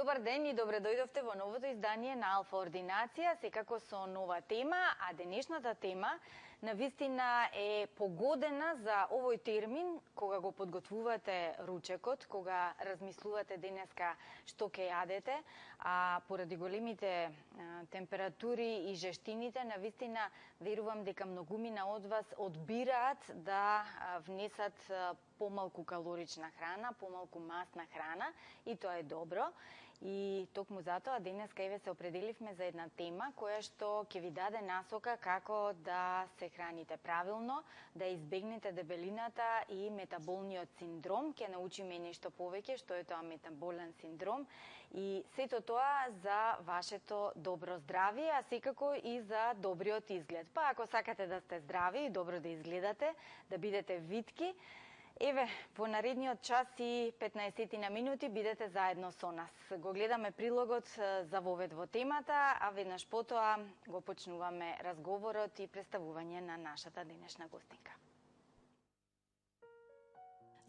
Добар ден и добре дојдовте во новото издание на Алфа Ординација, секако со нова тема, а денешната тема навистина е погодена за овој термин кога го подготвувате ручекот, кога размислувате денеска што ќе јадете, а поради големите температури и жештините, навистина верувам дека многумина од вас одбираат да внесат помалку калорична храна, помалку масна храна и тоа е добро. И токму затоа денеска еве се определивме за една тема која што ќе ви даде насока како да се храните правилно, да избегнете дебелината и метаболниот синдром. Ќе научиме нешто повеќе што е тоа метаболен синдром и сето тоа за вашето добро здравје, а секако и за добриот изглед. Па ако сакате да сте здрави и добро да изгледате, да бидете витки, еве, во наредниот час и 15 на минути бидете заедно со нас. Го гледаме прилогот за вовед во темата, а веднаш потоа го почнуваме разговорот и представување на нашата денешна гостинка.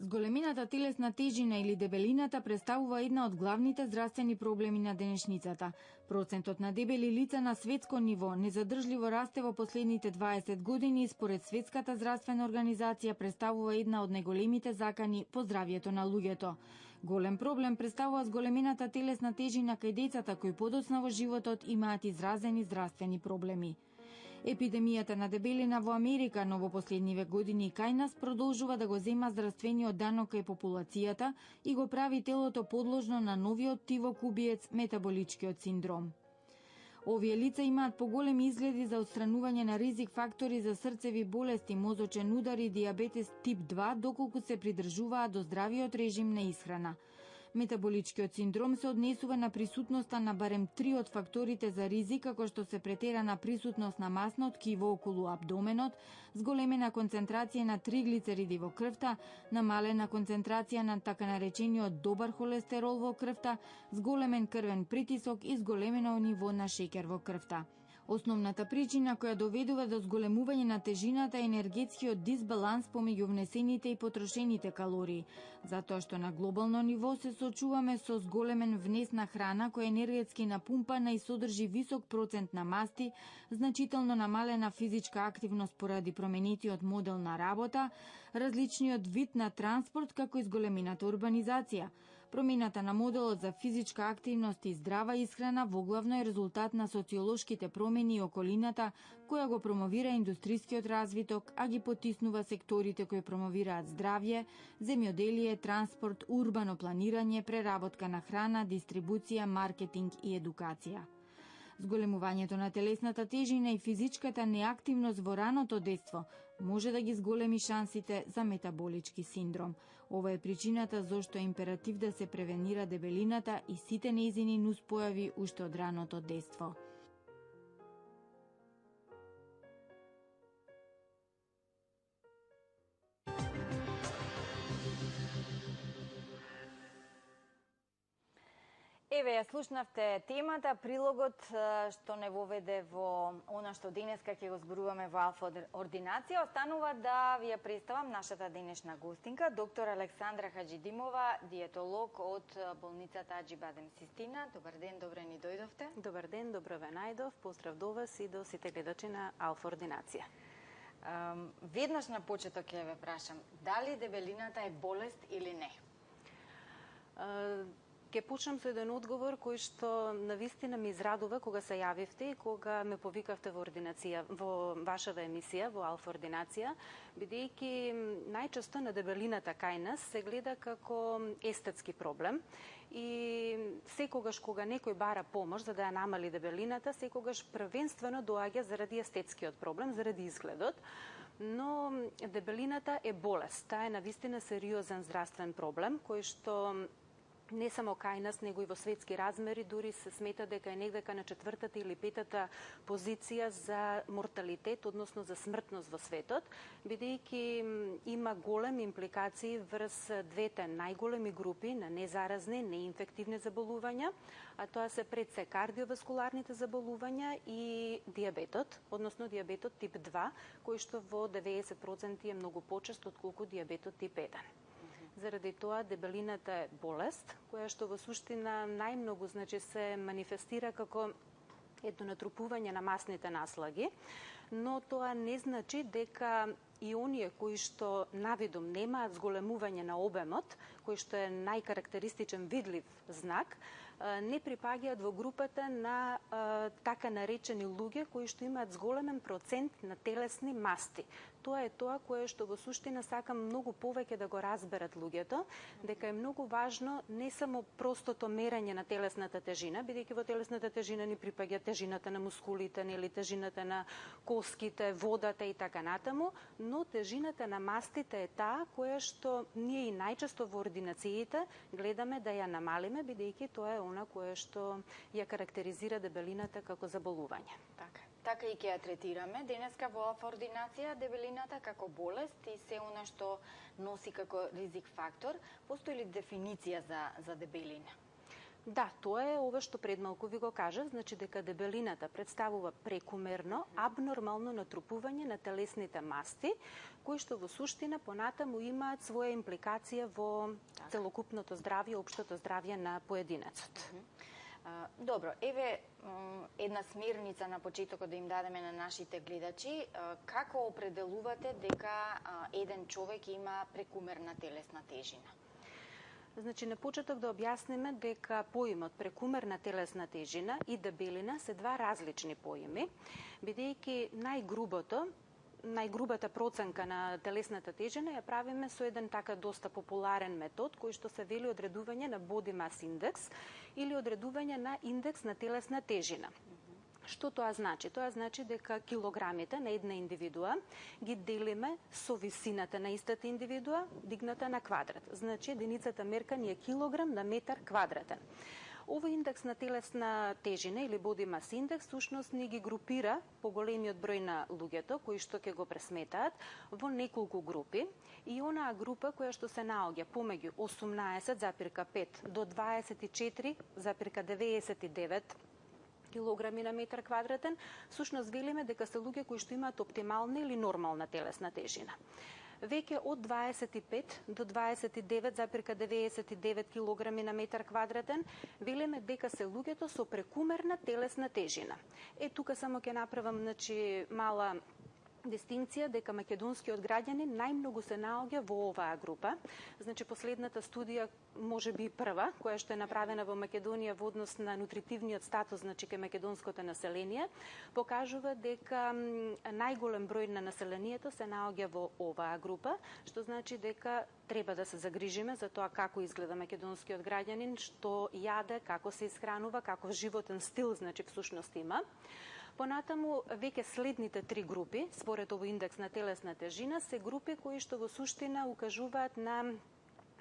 Зголемената телесна тежина или дебелината представува една од главните здравствени проблеми на денешницата. Процентот на дебели лица на светско ниво незадржливо расте во последните 20 години и според Светската здравствена организација представува една од најголемите закани по здравјето на луѓето. Голем проблем представува зголемената телесна тежина кај децата кои подоцна во животот имаат изразени здравствени проблеми. Епидемијата на дебелина во Америка, но во последниве години кај нас продолжува да го зема здравствениот данок кај популацијата и го прави телото подложно на новиот тивок убиец метаболичкиот синдром. Овие лица имаат поголеми изгледи за отстранување на ризик фактори за срцеви болести, мозочен удар и диабетес тип 2, доколку се придржуваат до здравиот режим на исхрана. Метаболичкиот синдром се однесува на присутноста на барем 3 од факторите за ризик, како што се претерана присутност на масно ткиво околу абдоменот, зголемена концентрација на триглицериди во крвта, намалена концентрација на така наречениот добар холестерол во крвта, зголемен крвен притисок и зголемено ниво на шеќер во крвта. Основната причина која доведува до зголемување на тежината е енергетскиот дисбаланс помеѓу внесените и потрошените калории, затоа што на глобално ниво се соочуваме со зголемен внес на храна која е енергетски напумпана и содржи висок процент на масти, значително намалена физичка активност поради променетиот модел на работа, различниот вид на транспорт како и зголемената урбанизација. Промената на моделот за физичка активност и здрава исхрана воглавно е резултат на социолошките промени и околината која го промовира индустрискиот развиток, а ги потиснува секторите кои промовираат здравје, земјоделие, транспорт, урбано планирање, преработка на храна, дистрибуција, маркетинг и едукација. Зголемувањето на телесната тежина и физичката неактивност во раното детство може да ги зголеми шансите за метаболички синдром. Ова е причината зошто е императив да се превенира дебелината и сите нејзини нуспојави уште од раното детство. Еве, ја слушнавте темата, прилогот што не воведе во она што денеска ќе го зборуваме во Алфа Ординација. Останува да ви ја представам нашата денешна гостинка, доктор Александра Хаџидимова, диетолог од болницата Аџи Бадем Систина. Добар ден, добре ни дојдовте. Добар ден, добро ве најдов. Поздрав до вас и до сите гледачи на Алфа Ординација. Веднаш на почеток ќе ве прашам, дали дебелината е болест или не? Ке почнам со еден одговор кој што навистина ми израдува кога се јавивте и кога ме повикавте во вашава емисија, во Алфа Ординација, бидејќи најчесто на дебелината кај нас се гледа како естетски проблем и секогаш кога некој бара помош за да ја намали дебелината, секогаш првенствено доаѓа заради естетскиот проблем, заради изгледот, но дебелината е болест. Таа е навистина сериозен здравствен проблем кој што не само кај нас, него и во светски размери, дури се смета дека е негдека на 4-та или 5-та позиција за морталитет, односно за смртност во светот, бидејќи има големи импликации врз двете најголеми групи на незаразни, неинфективни заболувања, а тоа се пред се кардиоваскуларните заболувања и диабетот, односно диабетот тип 2, кој што во 90% е многу почест отколку диабетот тип 1. Заради тоа дебелината е болест која што во суштина најмногу се манифестира како едно натрупување на масните наслаги, но тоа не значи дека и оние кои што навидом немаат зголемување на обемот, кој што е најкарактеристичен видлив знак, не припаѓаат во групата на така наречени луѓе кои што имаат зголемен процент на телесни масти. Тоа е тоа кое што во суштина сакам многу повеќе да го разберат луѓето, дека е многу важно не само простото мерење на телесната тежина, бидејќи во телесната тежина ни припаѓа тежината на мускулите, нели тежината на коските, водата и така натаму, но тежината на мастите е таа која што ние и најчесто во ординациите гледаме да ја намалиме, бидејќи тоа е она кое што ја карактеризира дебелината како заболување. Така и ќе ја третираме денеска во ординација дебелината како болест и се она што носи како ризик фактор. Постои ли дефиниција за дебелина? Да, тоа е ова што пред малку ви го кажав, значи дека дебелината представува прекумерно, абнормално натрупување на телесните масти, кои што во суштина понатаму имаат своја импликација во целокупното здравје, општото здравје на поединецот. Добро, еве една смерница на почетокот да им дадеме на нашите гледачи. Како определувате дека еден човек има прекумерна телесна тежина? Значи, на почеток да објасниме дека поимот прекумерна телесна тежина и дебелина се два различни поими, бидејќи најгрубата проценка на телесната тежина ја правиме со еден така доста популарен метод, кој што се вели одредување на body mass index или одредување на индекс на телесна тежина. Што тоа значи? Тоа значи дека килограмите на една индивидуа ги делиме со висината на истата индивидуа дигната на квадрат. Значи, единицата мерка ни е килограм на метар квадратен. Овој индекс на телесна тежина или body mass index всушност ни ги групира по големиот број на луѓето кои што ќе го пресметаат во неколку групи и онаа група која што се наоѓа помеѓу 18,5 до 24,99 килограми на метар квадратен, всушност велиме дека се луѓе кои што имаат оптимална или нормална телесна тежина. Веќе од 25 до 29,99 килограми на метар квадратен, велиме дека се луѓето со прекумерна телесна тежина. Тука само ќе направам мала дистинкција дека македонскиот граѓанин најмногу се наоѓа во оваа група. Значи, последната студија, можеби прва, која што е направена во Македонија во однос на нутритивниот статус, значи кај македонското население, покажува дека најголем број на населението се наоѓа во оваа група, што значи дека треба да се загрижиме за тоа како изгледа македонскиот граѓанин, што јаде, како се исхранува, каков животен стил, значи всушност има. Понатаму, веќе следните три групи, според овој индекс на телесна тежина, се групи кои што во суштина укажуваат на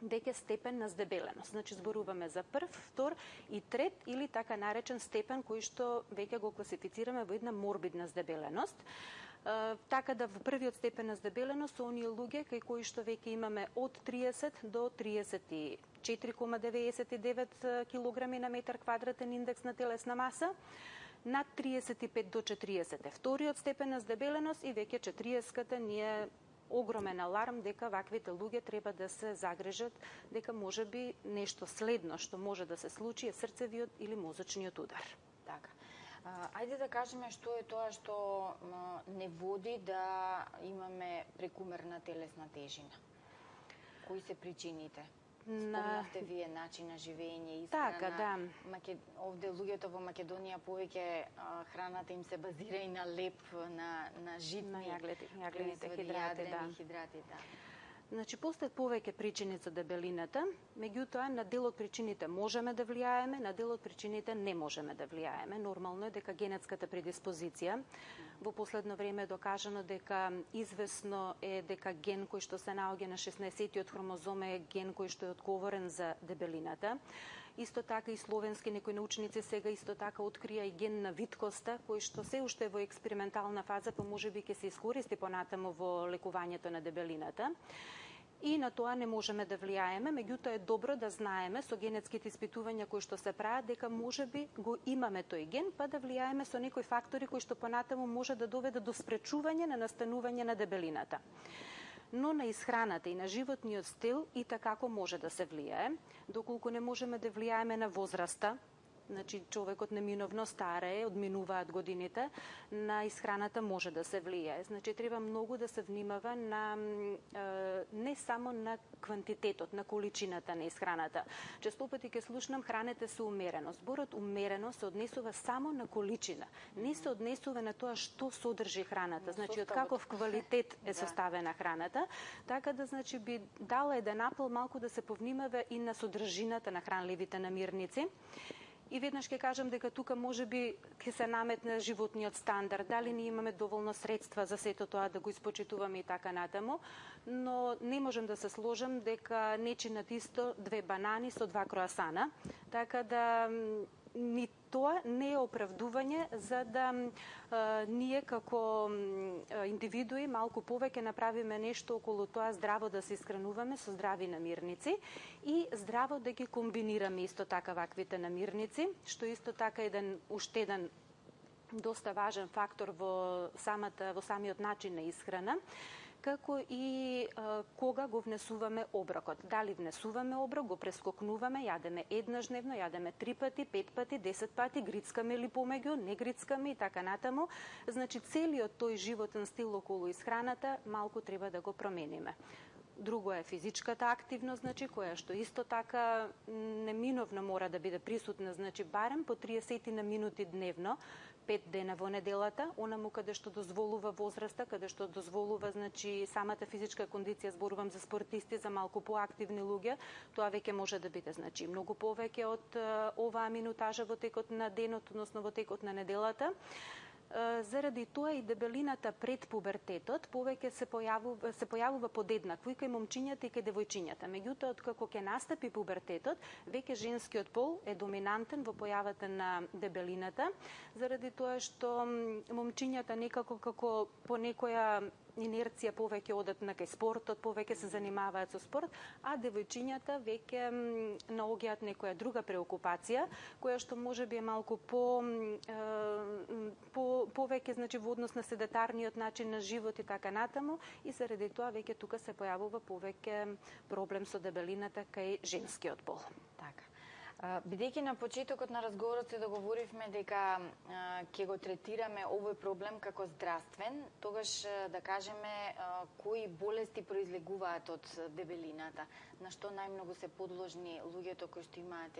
веќе степен на здебеленост. Значи, зборуваме за прв, втор и трет или така наречен степен кој што веќе го класифицираме во една морбидна здебеленост. Така да во првиот степен на здебеленост се оние луѓе кај кои што веќе имаме од 30 до 34,99 килограми на метар квадратен индекс на телесна маса, над 35 до 40 вториот степен на здебеленост и веќе 40-ката ни е огромен аларм дека ваквите луѓе треба да се загрижат дека можеби нешто следно што може да се случи е срцевиот или мозочниот удар. Така. Ајде да кажеме што е тоа што не води да имаме прекумерна телесна тежина. Кои се причините? Спомнавте вие начин на живење, исхрана. Така, да. Овде луѓето во Македонија повеќе храната им се базира и на леп, на житни, на јаглените хидрати, да. Значи, постојат повеќе причини за дебелината, меѓутоа на дел од причините можеме да влијаеме, на дел од причините не можеме да влијаеме. Нормално е дека генетската предиспозиција, во последно време е докажано дека известно е дека ген кој што се наоѓа на 16-тиот хромозом е ген кој што е одговорен за дебелината. Исто така и словенски некои научници сега исто така открија и ген на виткоста, кој што се уште во експериментална фаза, па можеби ќе се искористи понатаму во лекувањето на дебелината. И на тоа не можеме да влијаеме, меѓутоа е добро да знаеме со генетските испитувања кои што се прават дека можеби го имаме тој ген, па да влијаеме со некои фактори кои што понатаму може да доведат до спречување на настанување на дебелината. но на исхраната и на животниот стил и како може да се влијае, доколку не можеме да влијаеме на возраста. Значи, човекот неминовно старее, одминуваат годините, на исхраната може да се влијае. Значи, треба многу да се внимава на не само на квантитетот, на количината на исхраната. Често пати ќе слушнам хранете се умерено. Зборот умерено се однесува само на количина. Не се однесува на тоа што содржи храната, значи од каков квалитет е составена храната, така да значи би дала еден апел малку да се повнимава и на содржината на хранливите намирници. И веднаш ќе кажам дека тука можеби ќе се наметне животниот стандард, дали ние имаме доволно средства за сето тоа да го испочитуваме и така натаму, но не можем да се сложам дека не чинат исто 2 банани со 2 круасана, така да ни тоа не е оправдување за да ние како индивидуи малку повеќе направиме нешто околу тоа здраво да се исхрануваме со здрави намирници и здраво да ги комбинираме исто така ваквите намирници, што исто така уште еден доста важен фактор во самиот начин на исхрана, како и кога го внесуваме оброкот. Дали внесуваме оброк, го прескокнуваме, јадеме еднаш дневно, јадеме 3 пати, 5 пати, 10 пати, грицкаме ли помеѓу, не грицкаме и така натаму. Значи, целиот тој животен стил околу исхраната малку треба да го промениме. Друго е физичката активност, значи, која што исто така неминовно мора да биде присутна, значи, барем по 30 на минути дневно, 5 дена во неделата, онаму каде што дозволува возраста, каде што дозволува, значи, самата физичка кондиција, зборувам за спортисти, за малку поактивни луѓе, тоа веќе може да биде, значи, многу повеќе од оваа минутажа во текот на денот, односно во текот на неделата. Заради тоа и дебелината пред пубертетот повеќе се појавува подеднакво и кај момчињата и кај девојчињата. Меѓутоа, откако ќе настапи пубертетот, веќе женскиот пол е доминантен во појавата на дебелината, заради тоа што момчињата некако како по некоја инерција повеќе одат на кај спортот, повеќе се занимаваат со спорт, а девојчињата веќе наоѓаат некоја друга преокупација, која што можеби е малку повеќе, значи, во однос на седетарниот начин на живот и така натаму, и заради тоа веќе тука се појавува повеќе проблем со дебелината кај женскиот пол. Така. Бидејќи на почетокот на разговорот се договоривме дека ќе го третираме овој проблем како здравствен, тогаш да кажеме кои болести произлегуваат од дебелината, на што најмногу се подложни луѓето кои што имаат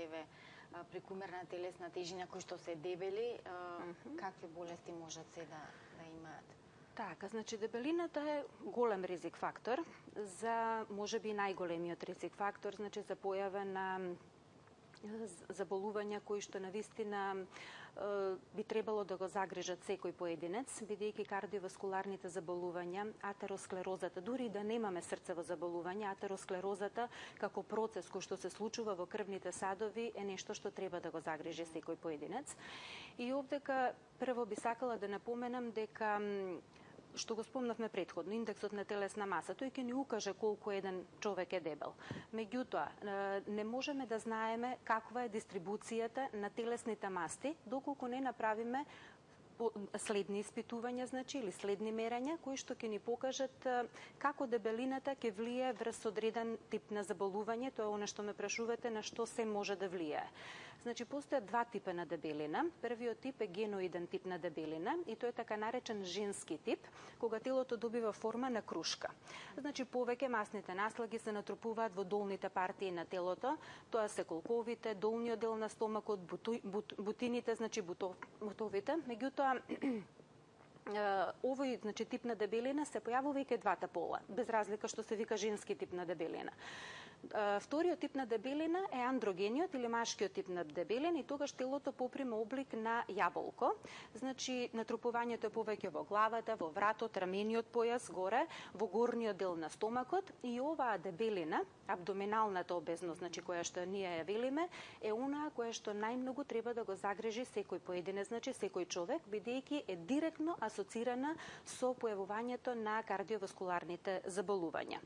прекумерна телесна тежина, кои што се дебели, какви болести можат се да имаат? Така, значи дебелината е голем ризик фактор за можеби најголемиот ризик фактор, значи за појава на заболувања кои што навистина би требало да го загрижат секој поединец, бидејќи кардиоваскуларните заболувања, атеросклерозата, дури да немаме срцево заболување, атеросклерозата како процес кој што се случува во крвните садови е нешто што треба да го загрижи секој поединец. И овдека прво би сакала да напоменам дека што го спомнавме претходно, индексот на телесна маса, тој ќе ни укаже колку еден човек е дебел. Меѓутоа, не можеме да знаеме каква е дистрибуцијата на телесните масти, доколку не направиме следни испитувања, значи, или следни мерања, кои што ќе ни покажат како дебелината ќе влие врз одреден тип на заболување, тоа е она што ме прашувате, на што се може да влијае. Значи, постојат два типа на дебелина. Првиот тип е геноиден тип на дебелина и тој е така наречен женски тип, кога телото добива форма на крушка. Значи, повеќе масните наслаги се натрупуваат во долните партии на телото, тоа се колковите, долниот дел на стомакот, бутините, значи бутовите. Меѓутоа, овој, значи, тип на дебелина се појавува и кај двата пола, без разлика што се вика женски тип на дебелина. Вториот тип на дебелина е андрогениот или машкиот тип на дебелина и тогаш телото поприма облик на јаболко. Значи, натрупувањето е повеќе во главата, во вратот, рамениот појас, горе, во горниот дел на стомакот и оваа дебелина, абдоминалната обезност, значи која што ние ја велиме, е онаа која што најмногу треба да го загрижи секој поединец, значи секој човек, бидејќи е директно асоцирана со појавувањето на кардиоваскуларните заболувања.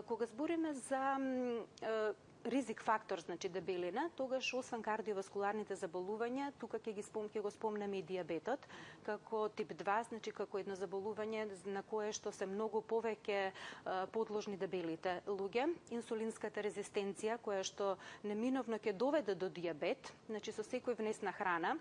Кога збориме за ризик фактор, значи дебелина, тогаш освен кардиоваскуларните заболувања, тука ќе го спомнеме и дијабетот, како тип 2, значи како едно заболување на кое што се многу повеќе подложни дебелите луѓе, инсулинската резистенција, која што неминовно ќе доведе до дијабет, значи со секој внесна храна,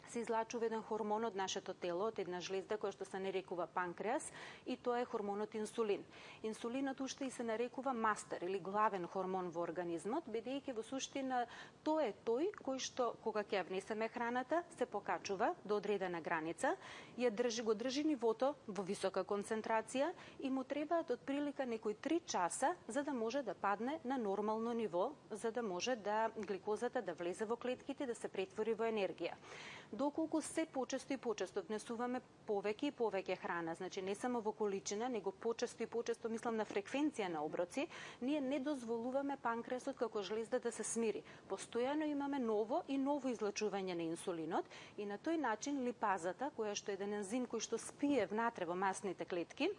се излачува еден хормон од нашето тело, од една жлезда која што се нарекува панкреас, и тоа е хормонот инсулин. Инсулинот уште и се нарекува мастер или главен хормон во организмот, бидејќи во суштина тоа е тој кој што кога ќе ја внесеме храната се покачува до одредена граница, го држи нивото во висока концентрација и му требаат отприлика некои 3 часа за да може да падне на нормално ниво, за да може да гликозата да влезе во клетките, да се претвори во енергија. Доколку се почесто и почесто внесуваме повеќе и повеќе храна, значи не само во количина, него почесто и почесто, мислам на фреквенција на оброци, ние не дозволуваме панкреасот како жлезда да се смири. Постојано имаме ново и ново излачување на инсулинот и на тој начин липазата, која што е еден ензим кој што спие внатре во масните клетки,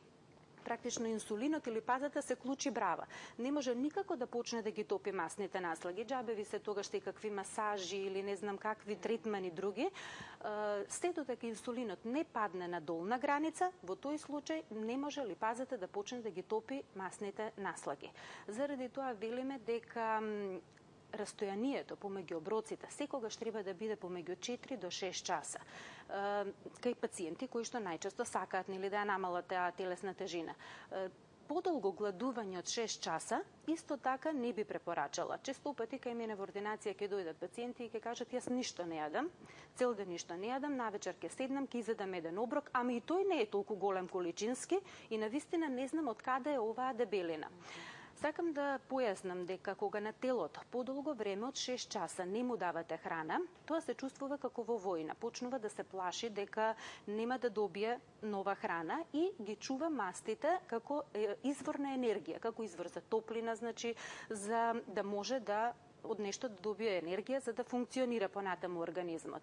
практично инсулинот или липазата се клучи брава. Не може никако да почне да ги топи масните наслаги. Џабе ви се тогаш и какви масажи или не знам какви третмани други. Сето дека инсулинот не падне на долна граница, во тој случај не може липазата да почне да ги топи масните наслаги. Заради тоа велиме дека растојанието помеѓу оброците секогаш треба да биде помеѓу 4 до 6 часа. Кај пациенти кои што најчесто сакаат нели да ја намалат таа телесна тежина. Подолго гладување од 6 часа исто така не би препорачала. Често пати кај мене во ординација ќе дојдат пациенти и ќе кажат јас ништо не јадам, цел ден ништо не јадам, навечер ќе седнам, ќе изедам еден оброк, ами и тој не е толку голем количински и навистина не знам од каде е оваа дебелина. Сакам да појаснам дека кога на телото подолго време од 6 часа не му давате храна, тоа се чувствува како во војна. Почнува да се плаши дека нема да добие нова храна и ги чува мастите како извор на енергија, како извор за топлина, значи за да може да од нешто да добие енергија за да функционира понатаму организмот.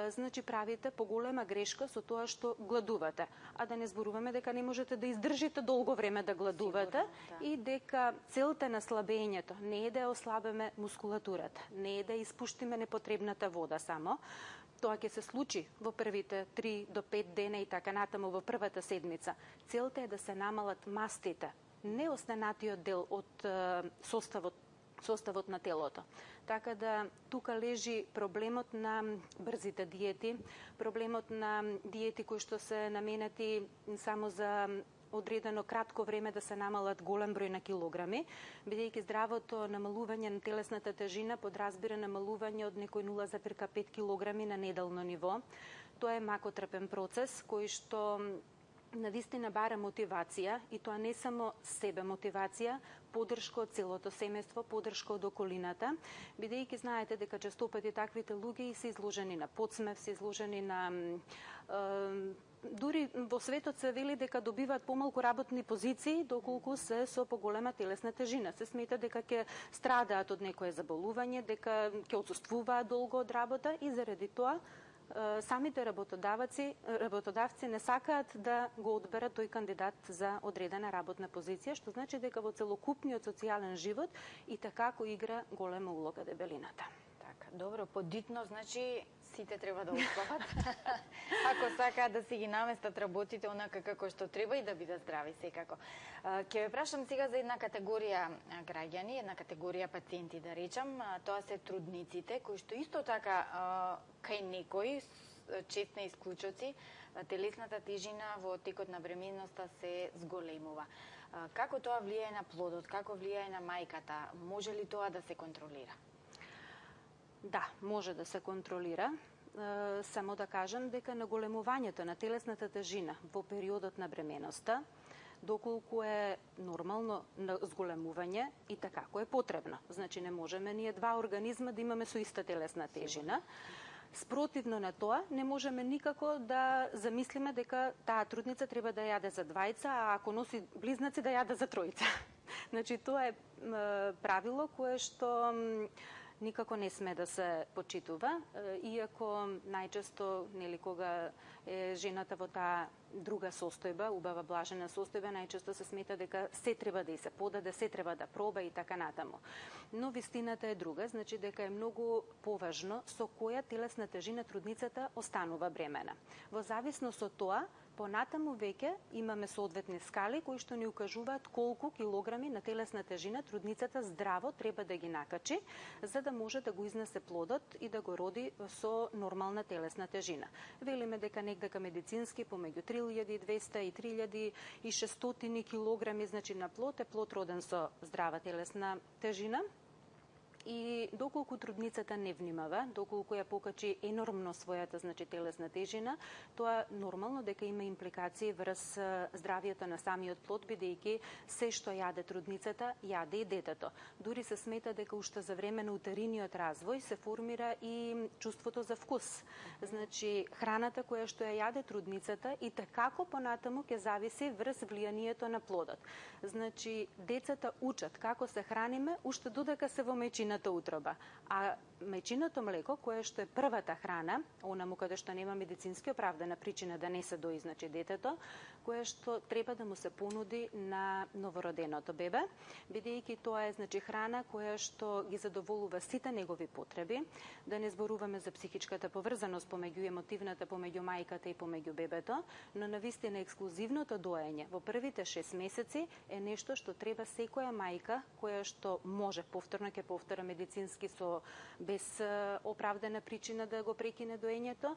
Значи правите поголема грешка со тоа што гладувате, а да не зборуваме дека не можете да издржите долго време да гладувате. Сигурно, да. И дека целта на слабењето не е да ја ослабиме мускулатурата, не е да испуштиме непотребната вода само. Тоа ќе се случи во првите 3 до 5 дена и така натаму во првата седмица. Целта е да се намалат мастите, не останатиот дел од составот на телото. Така да тука лежи проблемот на брзите диети, проблемот на диети кои што се наменети само за одредено кратко време да се намалат голем број на килограми, бидејќи здравото намалување на телесната тежина подразбира намалување од некој 0,5 килограми на неделно ниво. Тоа е макотрпен процес кој што навистина бара мотивација и тоа не само себе мотивација, поддршка од целото семејство, поддршка од околината, бидејќи знаете дека често пати таквите луѓе се изложени на подсмев, се изложени на дури во светот се вели дека добиваат помалку работни позиции доколку се со поголема телесна тежина. Се смета дека ќе страдаат од некое заболување, дека ќе отсуствуваат долго од работа и заради тоа самите работодавци не сакаат да го одберат тој кандидат за одредена работна позиција, што значи дека во целокупниот социјален живот и така игра голема улога дебелината. Така, добро, подитно значи сите треба да успават. Ако сакаат да си ги наместат работите онака како што треба и да бидат здрави секако. Ќе ве прашам сега за една категорија граѓани, една категорија пациенти да речам, тоа се трудниците кои што исто така кај некои честни исклучоци телесната тежина во текот на бременноста се зголемува. Како тоа влијае на плодот, како влијае на мајката? Може ли тоа да се контролира? Да, може да се контролира. Само да кажам дека наголемувањето на телесната тежина во периодот на бременоста, доколку е нормално зголемување и така како е потребно. Значи не можеме ние два организма да имаме со иста телесна тежина. Спротивно на тоа, не можеме никако да замислиме дека таа трудница треба да јаде за двајца, а ако носи близнаци да јаде за тројца. Значи тоа е правило кое што никако не сме да се почитува, иако најчесто, нели, кога е жената во таа друга состојба, убава блажена состојба, најчесто се смета дека се треба да и се подаде, се треба да проба и така натаму. Но вистината е друга, значи дека е многу поважно со која телесна тежина трудницата останува бремена. Во зависност од тоа, понатаму веќе имаме соодветни скали кои што ни укажуваат колку килограми на телесна тежина трудницата здраво треба да ги накачи, за да може да го изнесе плодот и да го роди со нормална телесна тежина. Велиме дека некако медицински помеѓу 3200 и 3600 килограми, значи на плод е плод роден со здрава телесна тежина. И доколку трудницата не внимава, доколку ја покачи енормно својата, значи, телесна тежина, тоа нормално дека има импликации врз здравието на самиот плод, бидејќи се што јаде трудницата, јаде и детето. Дури се смета дека уште за време на утериниот развој се формира и чувството за вкус. Значи, храната која што ја јаде трудницата и како понатаму ќе зависи врз влијанието на плодот. Значи, децата учат како се храниме уште додека се во мајчината утроба. А мајчиното млеко, кое што е првата храна, онаму каде што нема медицински оправдана причина да не се дои, значи, детето, кое што треба да му се понуди на новороденото бебе, бидејќи тоа е, значи, храна која што ги задоволува сите негови потреби, да не зборуваме за психичката поврзаност помеѓу емотивната, помеѓу мајката и помеѓу бебето, но навистина ексклузивното доење во првите 6 месеци е нешто што треба секоја мајка која што може, повторно ќе повтора медицински со без оправдана причина да го прекине доењето,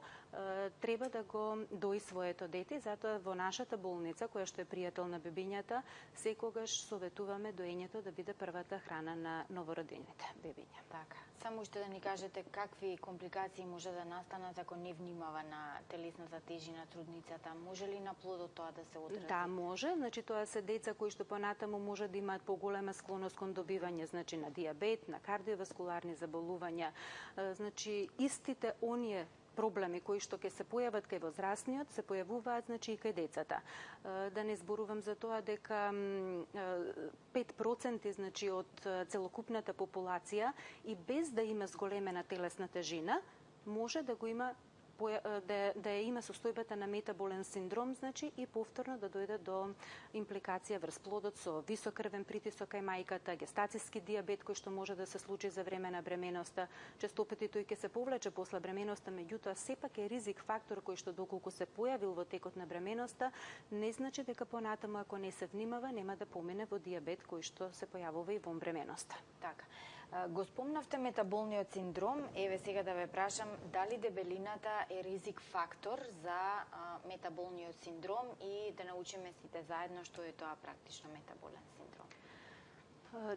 треба да го дои своето дете, затоа во нашата болница, која што е пријател на бебињата, секогаш советуваме доењето да биде првата храна на новородените бебиња. Така. Само уште да ни кажете какви компликации може да настанат ако не внимава на телесната тежина трудницата. Може ли на плодот тоа да се одрази? Да, може. Значи, тоа се деца кои што понатаму може да имаат поголема склоност кон добивање, значи, на диабет, на кардиоваскуларни заболувања. Значи, истите оние проблеми кои што ќе се појават кај возрастниот, се појавуваат, значи, и кај децата. Да не зборувам за тоа дека 5%, значи, од целокупната популација и без да има зголемена телесна тежина, може да го има да има состојбата на метаболен синдром, значи, и повторно да дојде до импликација врз плодот со висок крвен притисок кај мајката, гестацијски диабет кој што може да се случи за време на бременоста. Честопати тој ќе се повлече после бременоста, меѓутоа сепак е ризик фактор кој што доколку се појавил во текот на бременоста, не значи дека понатаму ако не се внимава нема да помине во диабет кој што се појавува и во бременоста. Така. Го спомнавте метаболниот синдром, еве сега да ве прашам дали дебелината е ризик фактор за метаболниот синдром и да научиме сите заедно што е тоа практично метаболен синдром.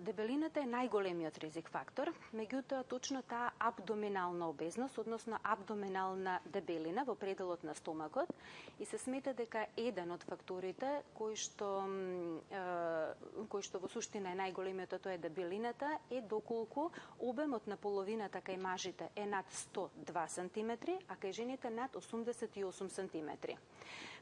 Дебелината е најголемиот ризик фактор, меѓутоа точно таа абдоминална обезност, односно абдоминална дебелина во пределот на стомакот, и се смета дека еден од факторите кој што во суштина е најголемиот, тоа е дебелината, е доколку обемот на половината кај мажите е над 102 см, а кај жените над 88 см.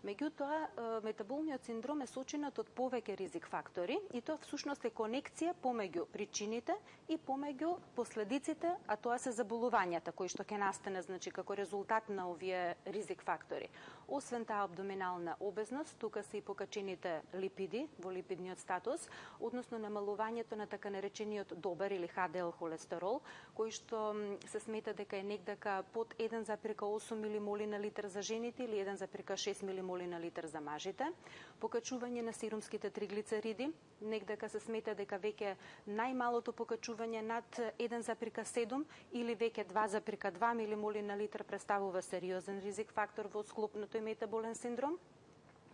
Меѓутоа, метаболниот синдром е сочинат од повеќе ризик фактори и тоа всушност е конекција помеѓу причините и помеѓу последиците, а тоа се заболувањата кои што ќе настане, значи, како резултат на овие ризик фактори. Освен таа абдоминална обезност, тука се и покачените липиди во липидниот статус, односно намалувањето на така наречениот добар или ХДЛ холестерол, кој што се смета дека е некако под 1,8 милимоли на литар за жените или 1,6 милимоли на литар за мажите, покачување на серумските триглицериди, некако се смета дека веќе најмалото покачување над 1,7 или веќе 2,2 милимоли на литар представува сериозен ризик фактор во склоп на тој метаболен синдром.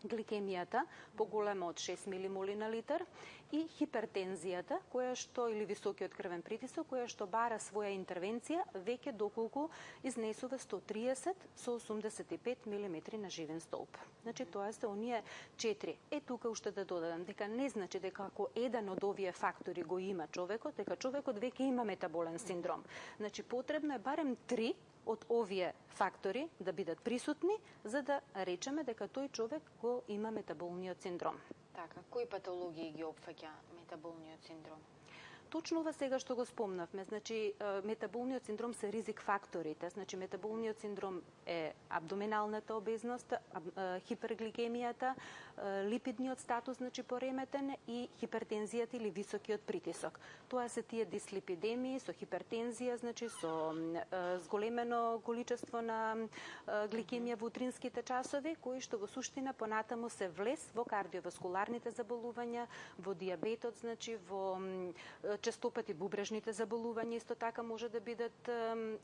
Гликемијата поголема од 6 милимоли на литар и хипертензијата, која што, или високиот крвен притисок, која што бара своја интервенција веќе доколку изнесува 130 со 85 милиметри на живен столб. Значи, тоа се оние 4. Тука уште да додадам дека не значи дека ако еден од овие фактори го има човекот, дека човекот веќе има метаболен синдром. Значи, потребно е барем 3 од овие фактори да бидат присутни, за да речеме дека тој човек го има метаболниот синдром. Така, кои патологии ги опфаќа метаболниот синдром? Точно ова сега што го спомнавме, значи метаболниот синдром се ризик факторите. Значи метаболниот синдром е абдоминалната обезност, хипергликемијата, липидниот статус, значи пореметен, и хипертензијата или високиот притисок. Тоа се тие дислипидемии со хипертензија, значи со зголемено количество на гликемија во утринските часови, кои што во суштина понатаму се влез во кардиоваскуларните заболувања, во диабетот, значи во често пати бубрежните заболувања исто така може да бидат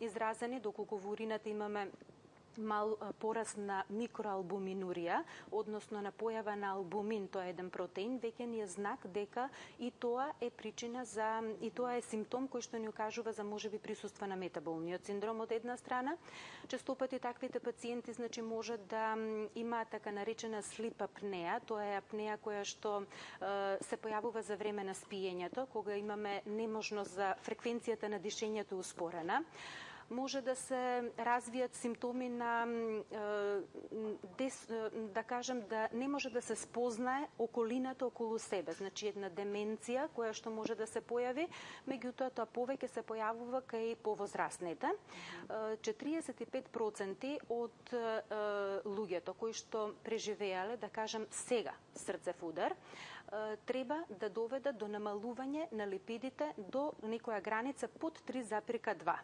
изразени, доколку во урината имаме мал пораст на микроалбуминурија, односно на појава на албумин, тоа е еден протеин, веќе ни е знак дека и тоа е причина за, и тоа е симптом кој што ни укажува за можеби присуство на метаболниот синдром од една страна. Често пати таквите пациенти значи може да имаат така наречена слип апнеа, тоа е апнеа која што се појавува за време на спиењето, кога имаме неможност за фреквенцијата на дишењето успорена. Може да се развијат симптоми на да кажем да не може да се спознае околината околу себе, значи една деменција која што може да се појави, меѓутоа тоа повеќе се појавува кај повозрастните. 45% од луѓето кои што преживеале, да кажем сега срцев удар, треба да доведат до намалување на липидите до некоја граница под 3,2.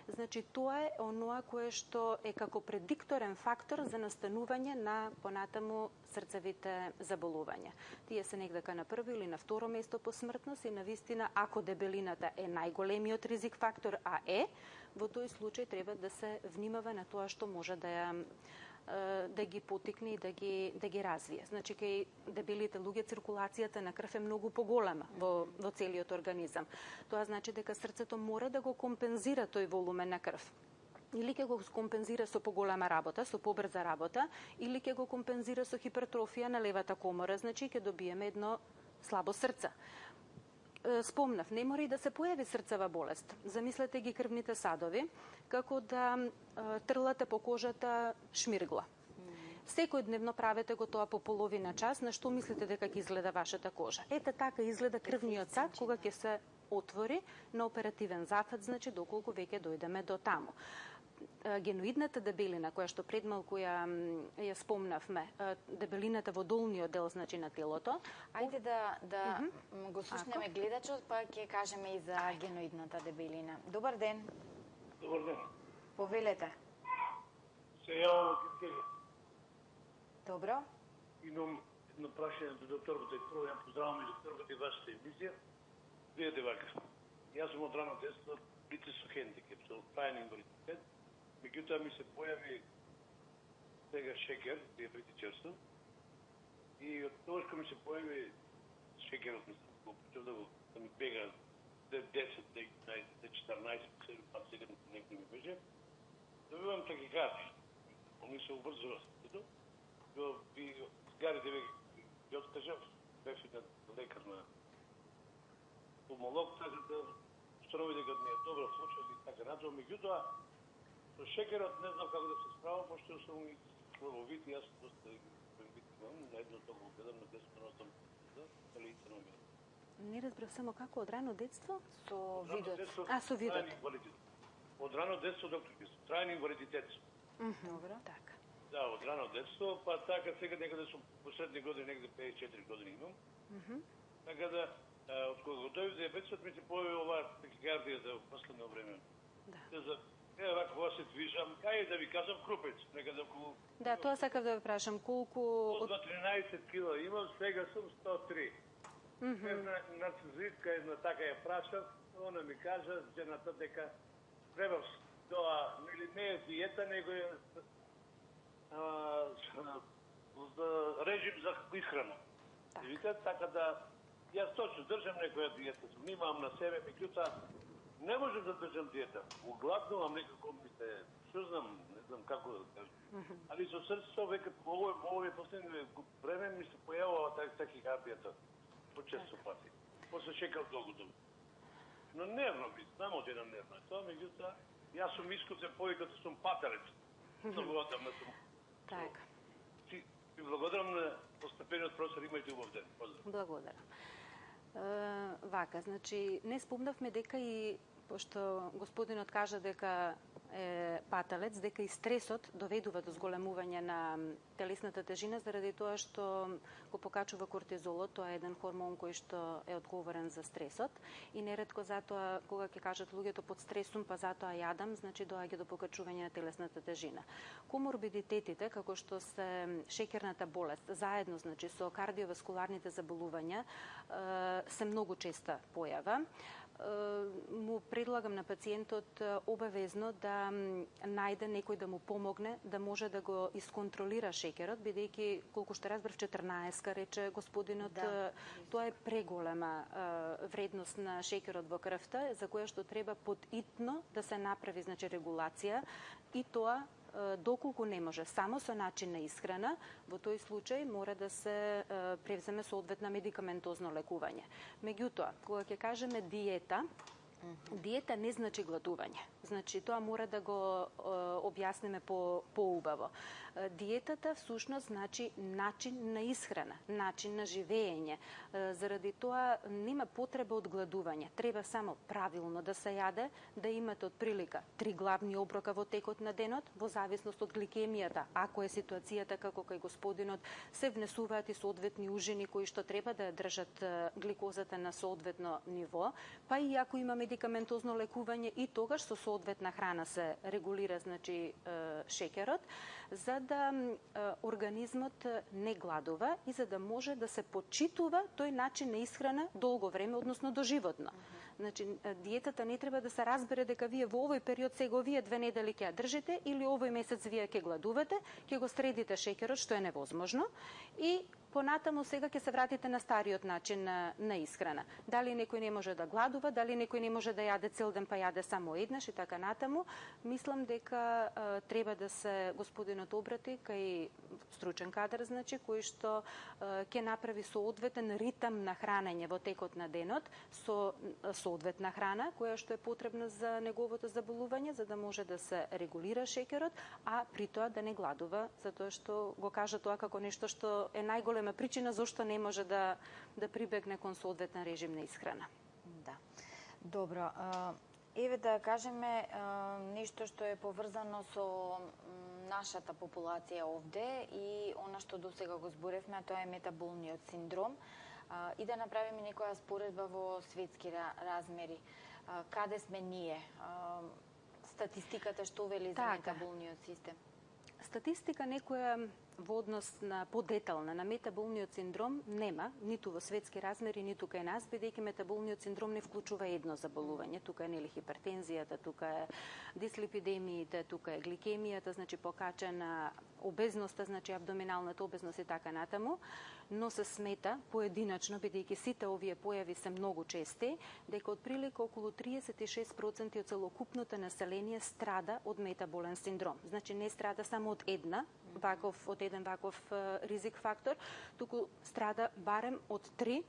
Значи, тоа е оноа кое што е како предикторен фактор за настанување на понатаму срцевите заболувања. Тие се негдека на прво или на второ место по смртност и навистина, ако дебелината е најголемиот ризик фактор, а е, во тој случај треба да се внимава на тоа што може да ги потикне и да ги развие. Значи, кај дебелите луѓе циркулацијата на крв е многу поголема во целиот организам. Тоа значи дека срцето мора да го компензира тој волумен на крв. Или ќе го компензира со поголема работа, со побрза работа, или ќе го компензира со хипертрофија на левата комора, значи ќе добиеме едно слабо срце. Спомнав, не мора и да се појави срцева болест. Замислете ги крвните садови, како да трлата по кожата шмиргла. Секој дневно правете го тоа по половина час, на што мислите дека ќе изгледа вашата кожа? Ете така изгледа крвниот сад кога ќе се отвори на оперативен зафат, значи доколку веќе дојдеме до таму. Геноидната дебелина, која што пред малку ја спомнавме, дебелината во долниот дел, значи на телото. Ајде да го слушнеме гледачот, па ќе кажеме и за геноидната дебелина. Добар ден. Добар ден. Повелете. Се јавам од Киркелија. Добро. Имам едно прашање до докторката и прво ја поздравам и докторката и вашата емисија. Видете вака. Јас сум од рано детство лице со хендикеп, со трајен инвалидитет. Меѓутоа ми се појави сега шекер, диабетичерство. И од тоа што ми се појави шекерот, го почнав да ми бега 10, 14, 7 пат сега некој ми беше. Добивам такикардија. Они се убрзува сето. Би гарите ги откажав, бев на лекар на пулмолог, така да строви дека ми е добра случај и така натаму. Меѓутоа, со шекерот не знам како да се справам, пошто сум и слабовит и јас доста бит имам, на едно толку гледам, на десно носам дали и ценомија. Не разбрав само како од рано детство? Со видот. Со видот. Од рано детство, докторки, трајен инвалидитет. Добро. Така. Да, од рано детство, па така сега некаде сум последни години, некаде 54 години имам. Така да, од кога го дојде диабетот ми се појави оваа такикардија за последно време. Да. Ева вака кога се движам, кај да ви кажам крупец, некаде околу. Да, тоа сакав да ве прашам, колку од 13 кила имам, сега сум 103. Една нарцизитка една така ја прашав, она ми кажа жената дека треба тоа не е диета, него е режим за исхрана. Видите, така да јас точно држам некоја диета, внимавам на себе, меѓутоа не можам да држам диета. Угладнувам некако ми се, што знам, не знам како да кажам. Али со срцето веќе во овие последни време ми се појавува такикардијата почесто пати. После чекав долго. Но нервно би, знам од една нервна. Тоа меѓутоа, јас сум искусен повикато сум пателец. Многу одамна сум. Така. Ви благодарам на постапениот професор, имајте убав ден. Поздрав. Благодарам. Вака, значи не спомнавме дека и пошто господинот кажа дека е паталец, дека и стресот доведува до зголемување на телесната тежина заради тоа што го покачува кортизолот, тоа е еден хормон кој што е одговорен за стресот и неретко затоа кога ќе кажат луѓето под стресум, па затоа јадам, значи доаѓа до покачување на телесната тежина. Коморбидитетите, како што се шеќерната болест, заедно значи со кардиоваскуларните заболувања, се многу честа појава. Му предлагам на пациентот обавезно да најде некој да му помогне, да може да го исконтролира шеќерот, бидејќи, колку што разбрав, 14 рече господинот, да. Тоа е преголема вредност на шеќерот во крвта, за која што треба подитно да се направи, значи, регулација, и тоа доколку не може само со начин на исхрана, во тој случај мора да се превземе соодветна медикаментозно лекување. Меѓутоа, кога ќе кажеме диета, диета не значи гладување. Значи, тоа мора да го објасниме поубаво. Диетата всушност значи начин на исхрана, начин на живење. Заради тоа нема потреба од гладување. Треба само правилно да се јаде, да имате од прилика 3 главни оброка во текот на денот, во зависност од гликемијата. Ако е ситуацијата како кај господинот, се внесуваат и соодветни ужини кои што треба да ја држат гликозата на соодветно ниво, па и ако има медикаментозно лекување, и тогаш со соодветна храна се регулира, значи, шеќерот, за да организмот не гладува и за да може да се почитува тој начин на исхрана долго време, односно доживотно. Значи, диетата не треба да се разбере дека вие во овој период сега овие 2 недели ќе ја држите или овој месец вие ќе гладувате, ќе го средите шеќерот, што е невозможно, и понатаму сега ќе се вратите на стариот начин на исхрана. Дали некој не може да гладува, дали некој не може да јаде цел ден, па јаде само еднаш и така натаму, мислам дека треба да се господинот обрати кај стручен кадар, значи, кој што ќе направи соодветен ритам на хранење во текот на денот, со соодветна храна, која што е потребна за неговото заболување, за да може да се регулира шеќерот, а при тоа да не гладува, затоа што го кажа тоа како нешто што е најголема причина зошто не може да прибегне кон соодветен режим на исхрана. Да. Добро. Еве да кажеме нешто што е поврзано со нашата популација овде и она што досега го зборевме, а тоа е метаболниот синдром. И да направиме некоја споредба во светски размери. Каде сме ние? Статистиката што вели за метаболниот систем? Статистика некоја во однос на подетална на метаболниот синдром нема, ниту во светски размери, ниту кај нас, бидејќи метаболниот синдром не вклучува едно заболување. Тука е нели хипертензијата, тука е дислипидемиите, тука е гликемијата, значи покачена обезноста, значи абдоминалната обезност и така натаму, но се смета поединачно, бидејќи сите овие појави се многу чести, дека отприлика околу 36% од целокупното население страда од метаболен синдром. Значи не страда само од еден ваков ризик фактор, туку страда барем од 3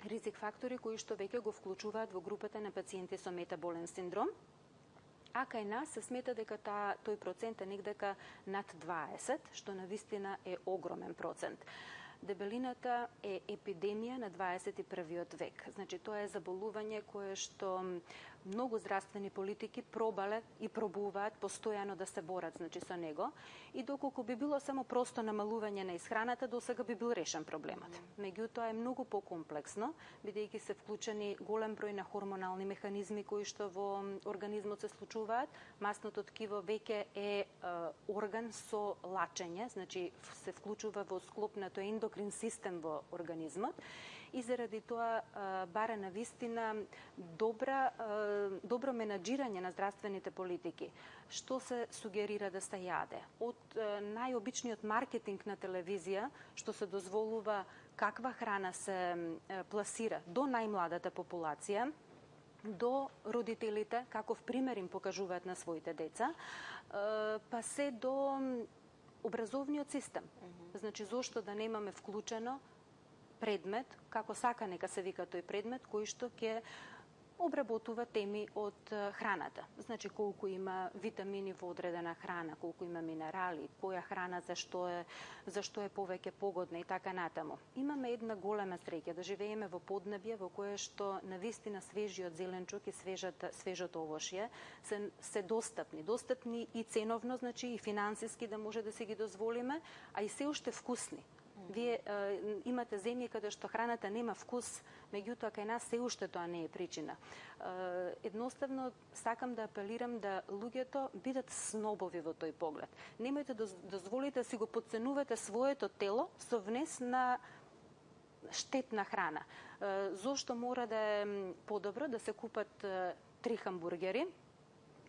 ризик фактори кои што веќе го вклучуваат во групата на пациенти со метаболен синдром. А кај нас се смета дека тој процент е негдека над 20, што навистина е огромен процент. Дебелината е епидемија на 21. век. Значи, тоа е заболување кое што многу здравствени политики пробале и пробуваат постојано да се борат, значи, со него. И доколку би било само просто намалување на исхраната, досега би бил решен проблемот. Меѓутоа е многу покомплексно, бидејќи се вклучени голем број на хормонални механизми кои што во организмот се случуваат. Масното ткиво веќе е орган со лачење, значи се вклучува во склоп на тој ендокрин систем во организмот. И заради тоа бара на вистина добро менаџирање на здравствените политики. Што се сугерира да се јаде? Од најобичниот маркетинг на телевизија, што се дозволува каква храна се пласира до најмладата популација, до родителите, каков пример им покажуваат на своите деца, па се до образовниот систем. Значи, зошто да немаме вклучено предмет, како сака нека се вика тој предмет, кој што ќе обработува теми од храната. Значи колку има витамини во одредена храна, колку има минерали, која храна зашто е повеќе погодна и така натаму. Имаме една голема среќа да живееме во поднебје во кое што навистина свежиот зеленчук и свежото овошје се достапни и ценовно, значи и финансиски да може да си ги дозволиме, а и се уште вкусни. Вие имате земји каде што храната нема вкус, меѓутоа кај нас се уште тоа не е причина. Едноставно сакам да апелирам да луѓето бидат снобови во тој поглед. Немојте да дозволите да си го подценувате своето тело со внес на штетна храна. Зошто мора да е подобро да се купат 3 хамбургери,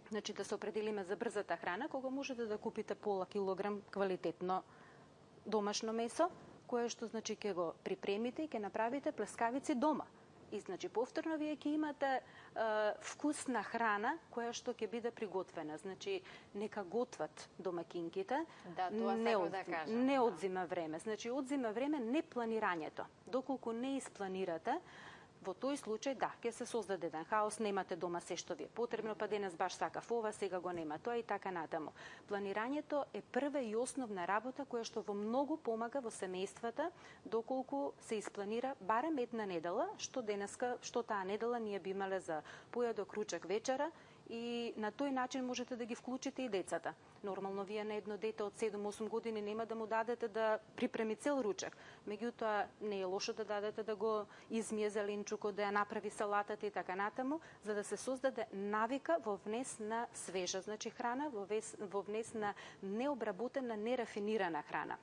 значи да се определиме за брзата храна, кога можете да купите пола килограм квалитетно домашно месо, кое што значи ќе го припремите и ќе направите плескавици дома. И значи повторно вие ќе имате вкусна храна која што ќе биде приготвена. Значи нека готват домакинките. Да, тоа сакам да кажам. Не одзима време. Значи одзима време не планирањето. Доколку не испланирате, во тој случај, да, ќе се создаде еден хаос, немате дома се што ви е потребно, па денес баш сакав ова, сега го нема тоа и така натаму. Планирањето е прва и основна работа која што во многу помага во семејствата, доколку се испланира барем една недела, што таа недела ние би имале за појадок, ручек, вечера, и на тој начин можете да ги вклучите и децата. Нормално вие на едно дете од 7-8 години нема да му дадете да припреми цел ручек. Меѓутоа не е лошо да дадете да го измие зеленчукот, да ја направи салатата и така натаму, за да се создаде навика во внес на свежа, значи храна, во внес на необработена, нерафинирана храна.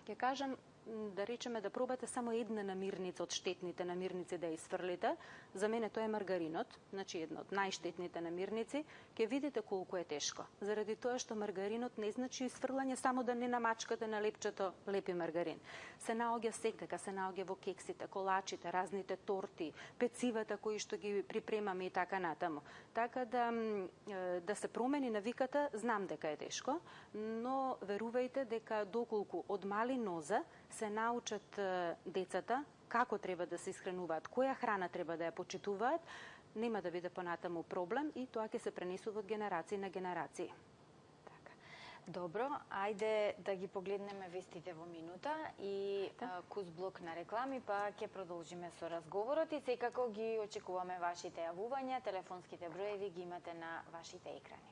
Ќе кажам, да речеме да пробате само една намирница од штетните намирници да ја исфрлите. За мене тоа е маргаринот, значи една од најштетните намирници. Ќе видите колку е тешко. Заради тоа што маргаринот не значи исфрлање само да не намачкате на лепчето лепи маргарин. Се наоѓа секако, се наоѓа во кексите, колачите, разните торти, пецивата кои што ги припремаме и така натаму. Така да се промени навиката, знам дека е тешко, но верувајте дека доколку од мали нозе се научат децата како треба да се исхрануваат, која храна треба да ја почитуваат, нема да биде понатаму проблем и тоа ќе се пренесува од генерации на генерации. Така. Добро, ајде да ги погледнеме вестите во минута и кус блок на реклами, па ќе продолжиме со разговорот и секако ги очекуваме вашите јавувања, телефонските броеви ги имате на вашите екрани.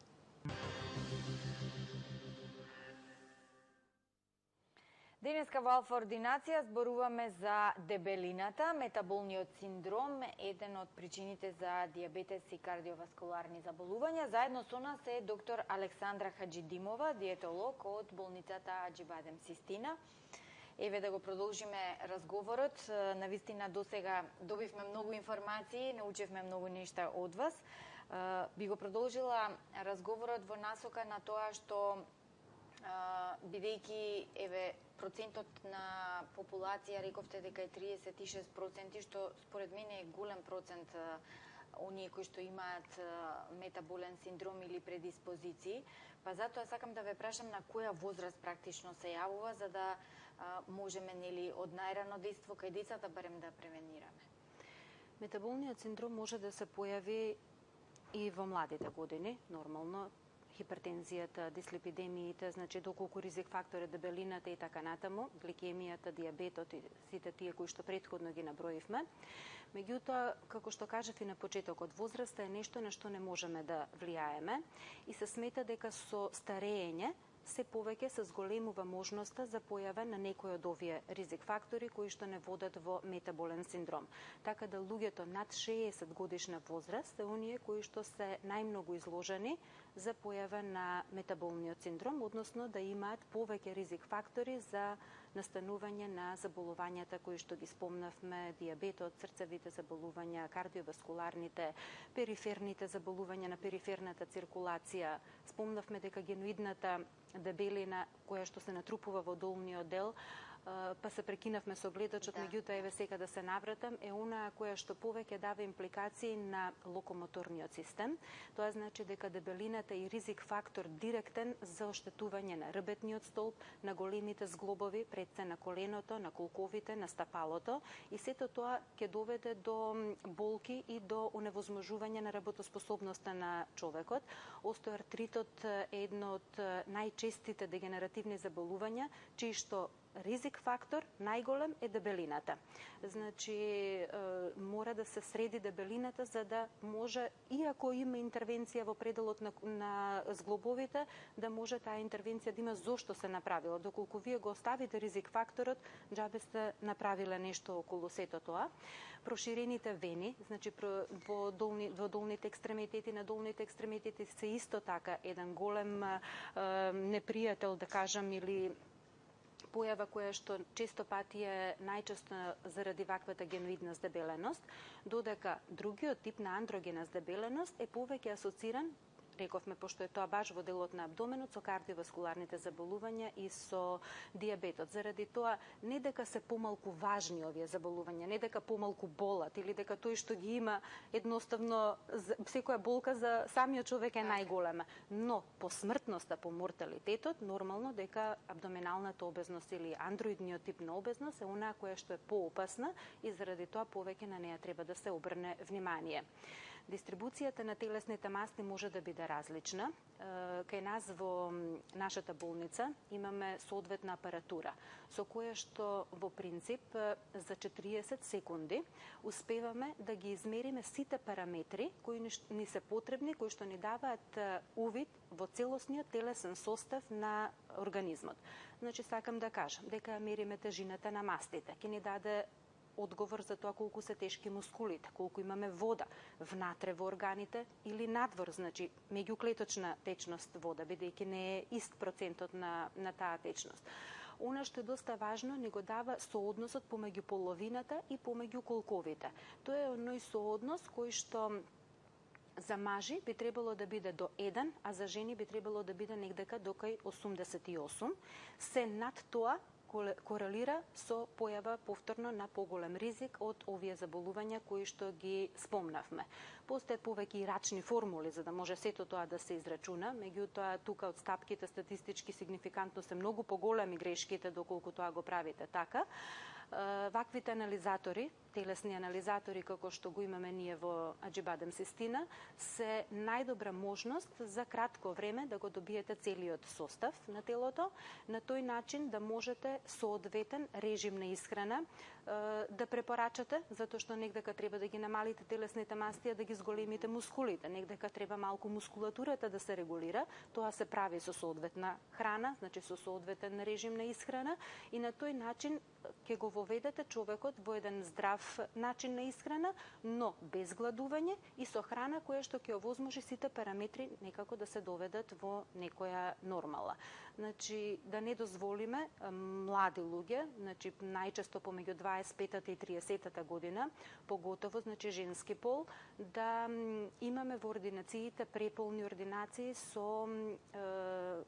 Денеска во Алфа Ординација зборуваме за дебелината, метаболниот синдром, еден од причините за дијабетес и кардиоваскуларни заболувања. Заедно со нас е доктор Александра Хаджидимова, диетолог од болницата Аџибадем Систина. Еве да го продолжиме разговорот. Навистина досега добивме многу информации, научивме многу нешта од вас. Би го продолжила разговорот во насока на тоа што бидејќи еве процентот на популација рековте дека е 36%, што според мене е голем процент оние кои што имаат метаболен синдром или предиспозиции, па затоа сакам да ве прашам на која возраст практично се јавува за да можеме нели од најрано дејство кај децата барем да превенираме. Метаболниот синдром може да се појави и во младите години, нормално. Хипертензијата, дислепидемиите, значи доколку ризик фактор е дебелината и така натаму, гликемијата, дијабетот и сите тие кои што претходно ги наброивме. Меѓутоа, како што кажав и на почетокот, возраста е нешто на што не можеме да влијаеме и се смета дека со старење се повеќе се зголемува можноста за појава на некои од овие ризик фактори кои што не водат во метаболен синдром. Така да луѓето над 60 годишна возраст се оние кои што се најмногу изложени за појава на метаболниот синдром, односно да имаат повеќе ризик фактори за настанување на заболувањата кои што ги спомнавме, дијабетот, срцевите заболувања, кардиоваскуларните, периферните заболувања на периферната циркулација. Спомнавме дека геноидната дебелина која што се натрупува во долниот дел па се прекинавме со гледачот, меѓутоа еве сега да се навратам, е онаа која што повеќе дава импликации на локомоторниот систем. Тоа значи дека дебелината е ризик фактор директен за оштетување на рбетниот столб, на големите зглобови пред се на коленото, на колковите, на стапалото, и сето тоа ќе доведе до болки и до оневозможување на работоспособноста на човекот. Остеоартритот е едно од најчестите дегенеративни заболувања, чии што ризик фактор најголем е дебелината. Значи, мора да се среди дебелината за да може, иако има интервенција во пределот на зглобовите, да може таа интервенција да има зошто се направила. Доколку вие го оставите ризик факторот, џабе сте направиле нешто околу сето тоа. Проширените вени, значи во долните екстремитети, на долните екстремитети се исто така еден голем непријател, да кажам, или појава која што често пати е најчесто заради ваквата геноидна здебеленост, додека другиот тип на андрогена здебеленост е повеќе асоциран, рековме, пошто е тоа баш во делот на абдоменот, со кардиоваскуларните заболувања и со диабетот. Заради тоа, не дека се помалку важни овие заболувања, не дека помалку болат, или дека тој што ги има, едноставно, секоја болка за самиот човек е најголема. Но, по смртноста, по морталитетот, нормално дека абдоменалната обезност или андроидниот тип на обезност е онаа која што е поопасна и заради тоа повеќе на неа треба да се обрне внимание. Дистрибуцијата на телесните масти може да биде различна. Кај нас во нашата болница имаме соодветна апаратура, со која што во принцип за 40 секунди успеваме да ги измериме сите параметри кои ни се потребни, кои што ни даваат увид во целосниот телесен состав на организмот. Значи, сакам да кажам дека мериме тежината на мастите, ќе ни даде одговор за тоа колку се тешки мускулите, колку имаме вода внатре во органите или надвор, значи меѓуклеточна течност вода, бидејќи не е ист процентот на таа течност. Она што е доста важно, ни го дава соодносот помеѓу половината и помеѓу колковите. Тоа е оној сооднос кој што за мажи би требало да биде до 1, а за жени би требало да биде негдека до кај 88. Се над тоа корелира со појава повторно на поголем ризик од овие заболувања кои што ги спомнавме. Постојат повеќе ирачни формули за да може сето тоа да се израчуна, меѓутоа тука од стапките статистички сигнификантно се многу поголеми грешките доколку тоа го правите така. Ваквите анализатори, телесни анализатори како што го имаме ние во Аџибадем Систина, се најдобра можност за кратко време да го добиете целиот состав на телото, на тој начин да можете соодветен режим на исхрана да препорачате, затоа што негдека треба да ги намалите телесните масти, да ги зголемите мускулите, негдека треба малку мускулатурата да се регулира, тоа се прави со соодветна храна, значи со соодветен режим на исхрана, и на тој начин ќе го воведете човекот во еден здрав начин на исхрана, но без гладување и со храна која што ќе овозможи сите параметри некако да се доведат во некоја нормала. Значи, да не дозволиме млади луѓе, значи најчесто помеѓу 25-та и 30-та година, поготово, значи женски пол, да имаме во ординациите преполни ординации со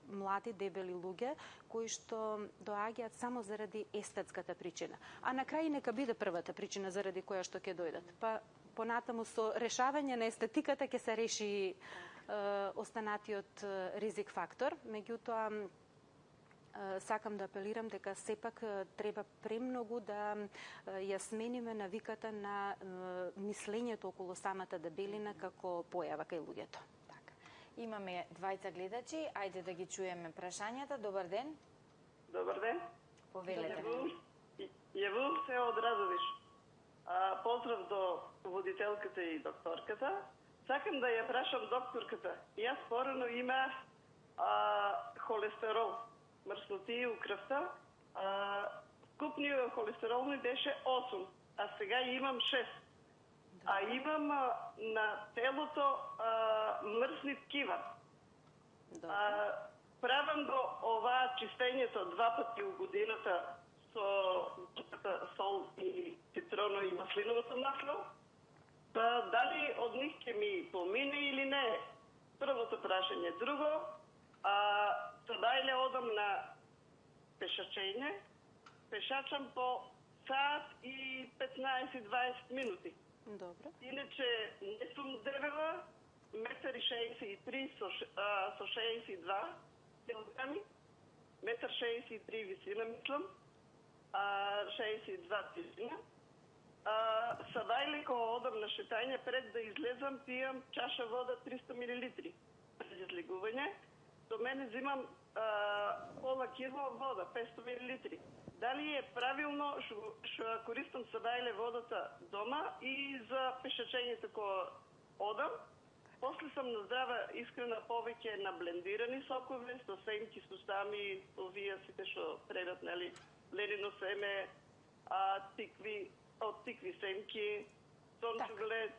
млади дебели луѓе кои што доаѓаат само заради естетската причина. А на крај нека биде првата причина заради која што ќе дојдат. Па понатаму со решавање на естетиката ќе се реши останатиот ризик фактор. Меѓутоа, сакам да апелирам дека сепак треба премногу да ја смениме навиката на мислењето околу самата дебелина како појава кај луѓето. Така. Имаме двајца гледачи, ајде да ги чуеме прашањата. Добар ден. Добар ден. Повелете. Јавувам се од Радовиш. Поздрав до водителката и докторката. Сакам да ја прашам докторката. Јас порано имав холестерол, мрсноти у крвта. Скупниот холестерол ми беше 8, а сега имам 6. А имам на телото мрсни ткива. Правам го оваа чистењето 2 пати у годината со сол и цитроно и маслиновото масло. Па дали од нив ќе ми помине или не? Првото прашање. Друго, со дајле одам на пешачење пешачам по сат и 15-20 минути. Добро. Иначе не сум дебела, 1,63 со 62 килограми, 1,63 висина, мислам, 62 тежина. Садајле кога одам на шетање, пред да излезам, пијам чаша вода 300 мл. Пред излегување, до мене взимам пола кило вода, 500 мл. Дали е правилно што користам садајле водата дома и за пешачењето кога одам? После сам на здрава искрена повеќе на блендирани сокове, со семки, сустами, овие сите што пребат, нели, ленино семе, тикви, од тикви семки, сончуглед,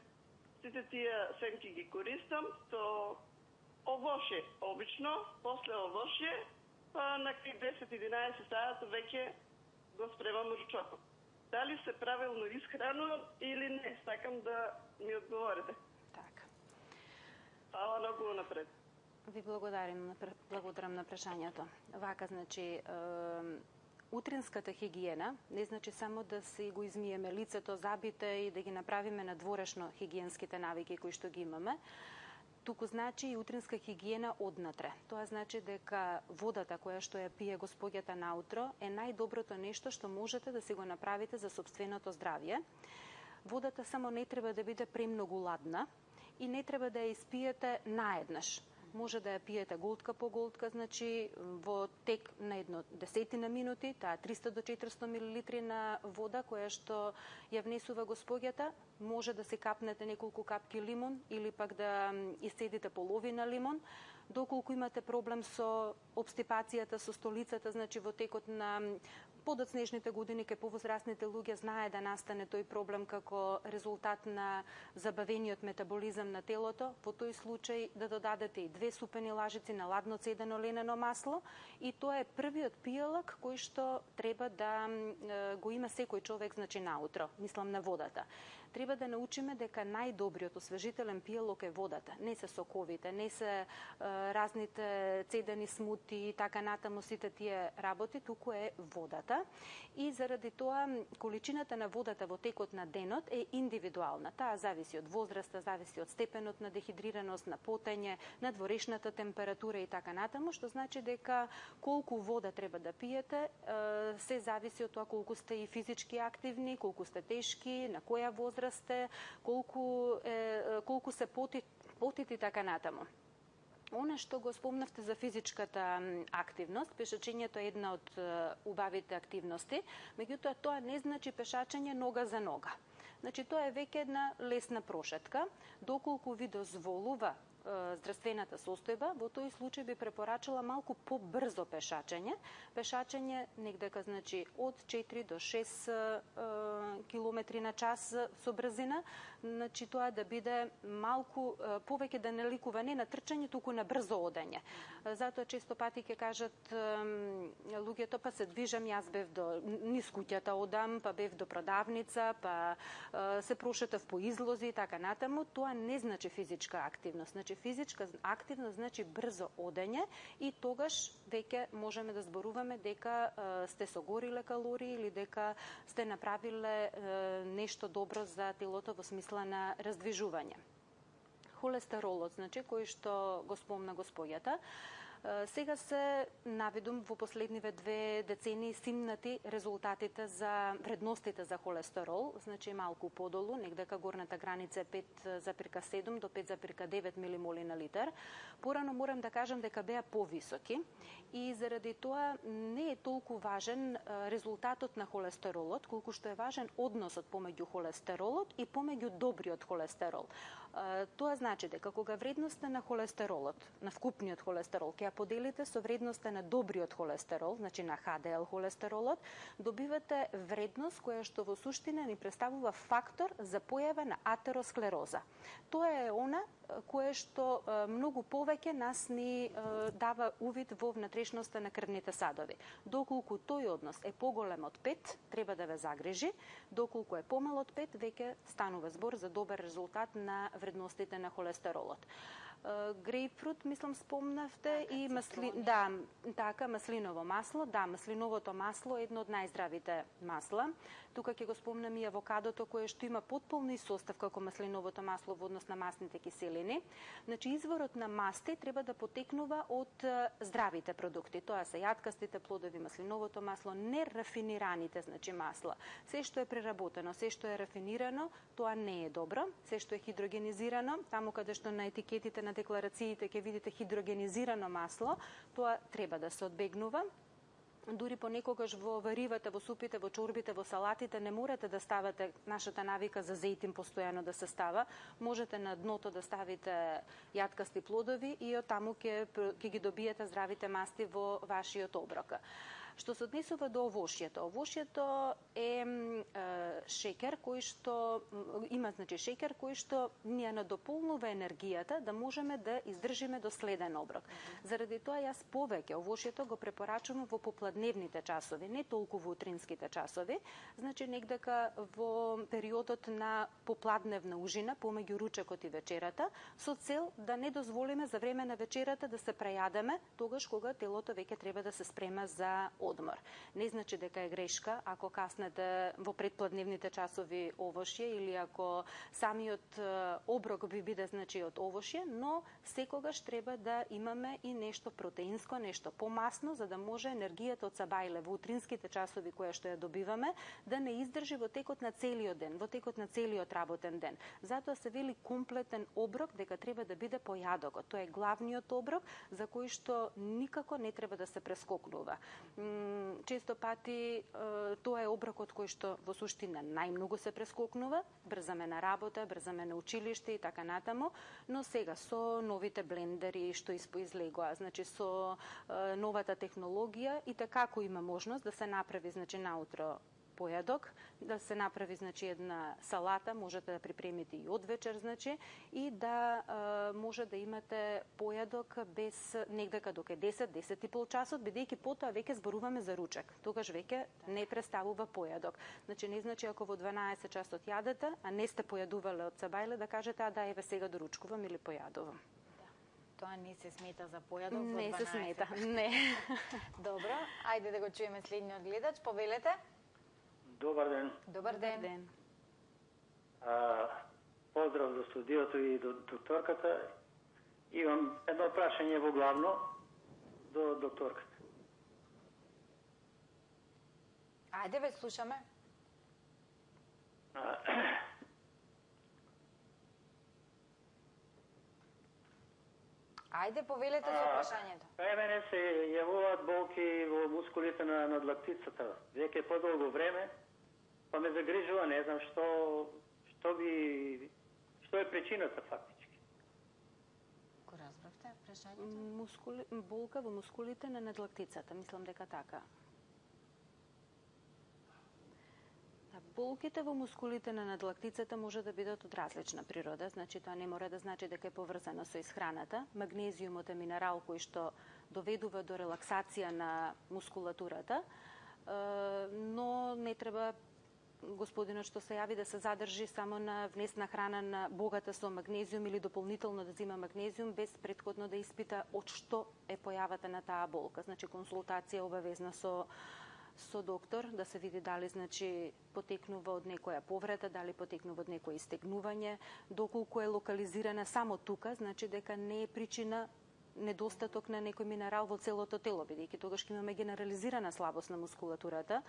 сите тие семки ги користам, со овошје, обично, после овошје, па на 10-11 саат веќе го спремам ручокот. Дали се правилно исхранувам или не? Сакам да ми одговорите. Така. Фала многу напред. Ви благодарам на прашањето. Вака, значи, утринската хигиена не значи само да си го измиеме лицето, забите и да ги направиме надворешно хигиенските навики кои што ги имаме. Туку значи и утринска хигиена однатре. Тоа значи дека водата која што ја пие господјата наутро е најдоброто нешто што можете да си го направите за сопственото здравје. Водата само не треба да биде премногу ладна и не треба да ја испиете наеднаш. Може да ја пиете голтка по голтка, значи во тек на едно 10 минути, таа 300 до 400 мл на вода која што ја внесува господјата, може да се капнете неколку капки лимон или пак да исцедите половина лимон. Доколку имате проблем со обстипацијата, со столицата, значи во текот на подоцнежните години кај повозрастните луѓе знае да настане тој проблем како резултат на забавениот метаболизам на телото, во тој случај да додадете и 2 супени лажици на ладно цедено ленено масло и тоа е првиот пијалак кој што треба да го има секој човек, значи наутро, мислам на водата. Треба да научиме дека најдобриот освежителен пијалок е водата, не се соковите, не се разните цедени смути и така натаму сите тие работи, туку е водата. И заради тоа количината на водата во текот на денот е индивидуална. Таа зависи од возраста, зависи од степенот на дехидрираност, на потење, на дворешната температура и така натаму, што значи дека колку вода треба да пиете, се зависи од тоа колку сте и физички активни, колку сте тешки, на која возраст сте, колку се потити така натаму. Оно што го спомнавте за физичката активност, пешачењето е една од убавите активности, меѓутоа тоа не значи пешачење нога за нога. Значи тоа е веќе една лесна прошетка, доколку ви дозволува здравствената состојба, во тој случај би препорачала малку побрзо пешачење. Пешачење негдека, значи, од 4 до 6 километри на час со брзина, значи тоа да биде малку повеќе да не ликува не на трчање, туку на брзо одење. Затоа често пати ќе кажат луѓето, па се движам, јас бев до низ куќата одам, па бев до продавница, па се прошетав по излози и така натаму. Тоа не значи физичка активност. Значи физичка активност значи брзо одење и тогаш веќе можеме да зборуваме дека сте согориле калории или дека сте направиле нешто добро за телото во смисла на раздвижување. Холестеролот, значи, кој што го спомна господјата, сега се наведум во последниве 2 децении симнати резултатите за вредностите за холестерол, значи малку подолу, негдека горната граница е 5,7 до 5,9 милимоли на литар. Порано морам да кажам дека беа повисоки и заради тоа не е толку важен резултатот на холестеролот, колку што е важен односот помеѓу холестеролот и помеѓу добриот холестерол. Тоа значи дека кога вредноста на холестеролот, на вкупниот холестерол, ќе ја поделите со вредноста на добриот холестерол, значи на ХДЛ холестеролот, добивате вредност која што во суштина ни представува фактор за појава на атеросклероза. Тоа е она кое што многу повеќе нас ни дава увид во внатрешноста на крвните садови. Доколку тој однос е поголем од 5, треба да ве загрижи, доколку е помал од 5, веќе станува збор за добар резултат на вредностите на холестеролот. грейпфрут, мислам спомнавте, и маслиново масло. Да, маслиновото масло е едно од најздравите масла. Тука ќе го спомнам и авокадото, кое што има потполни состав како маслиновото масло во однос на масните киселини. Значи, изворот на масти треба да потекнува од здравите продукти. Тоа се јаткастите плодови, маслиновото масло, нерафинираните, значи, масла. Се што е преработено, се што е рафинирано, тоа не е добро. Се што е хидрогенизирано, таму каде што на етикетите на декларациите ќе видите хидрогенизирано масло, тоа треба да се одбегнува. Дури понекогаш во варивата, во супите, во чорбите, во салатите не морате да ставате нашата навика за зејтин постојано да се става. Можете на дното да ставите јаткасти плодови и од таму ќе ги добиете здравите масти во вашиот оброк. Што се однесува до овошјето. Овошјето е шеќер кој што има, значи, шеќер кој што ни ја надополнува енергијата да можеме да издржиме до следен оброк. Заради тоа јас повеќе овошјето го препорачувам во попладневните часови, не толку во утринските часови, значи негдека во периодот на попладневна ужина, помеѓу ручекот и вечерата, со цел да не дозволиме за време на вечерата да се прејадеме, тогаш кога телото веќе треба да се спрема за одмор. Не значи дека е грешка ако каснете во предпладневните часови овошје или ако самиот оброк би биде, значи, од овошје, но секогаш треба да имаме и нешто протеинско, нешто помасно, за да може енергијата од сабајле во утринските часови која што ја добиваме да не издржи во текот на целиот ден, во текот на целиот работен ден. Затоа се вели комплетен оброк дека треба да биде појадокот. Тоа е главниот оброк за кој што никако не треба да се прескокнува. Често пати тоа е оброкот кој што во суштина најмногу се прескокнува, брзаме на работа, брзаме на училиште и така натаму, но сега со новите блендери што излегоа, значи со новата технологија и така има можност да се направи, значи, наутро појадок, да се направи, значи, една салата, можете да припремите и од вечер, значи, и да може да имате појадок без негдека до 10 и пол часот, бидејќи потоа веќе зборуваме за ручек. Тогаш веќе не представува појадок. Значи, не значи ако во 12 часот јадете, а не сте појадувале од сабајле, да кажете, а да, еве сега доручкувам или појадувам. Тоа не се смета за појадок во 12. Не се смета, не. Добро, ајде да го чуеме следниот гледач, повелете. Добар ден. Добар ден. Поздрав до студиото и до докторката. Имам едно прашање во главно до докторката. Ајде, ве слушаме. Ајде, повелете со прашањето. Кај мене се јавуваат болки во мускулите на надлактицата. Веќе подолго време, па ме загрижува, не знам што е причината фактички. Го разбравте прашањето? Болка во мускулите на надлактицата, мислам дека така. Болките во мускулите на надлактицата може да бидат од различна природа, значи тоа не мора да значи дека е поврзано со исхраната. Магнезиумот е минерал кој што доведува до релаксација на мускулатурата, но не треба господинот што се јави да се задржи само на внесна храна на богата со магнезиум или дополнително да зима магнезиум без претходно да испита од што е појавата на таа болка. Значи консултација обавезна со доктор, да се види дали, значи, потекнува од некоја повреда, дали потекнува од некое истегнување, доколку е локализирана само тука, значи дека не е причина недостаток на некој минерал во целото тело, бидејќи тогаш ќе имаме генерализирана слабост на мускулатурата,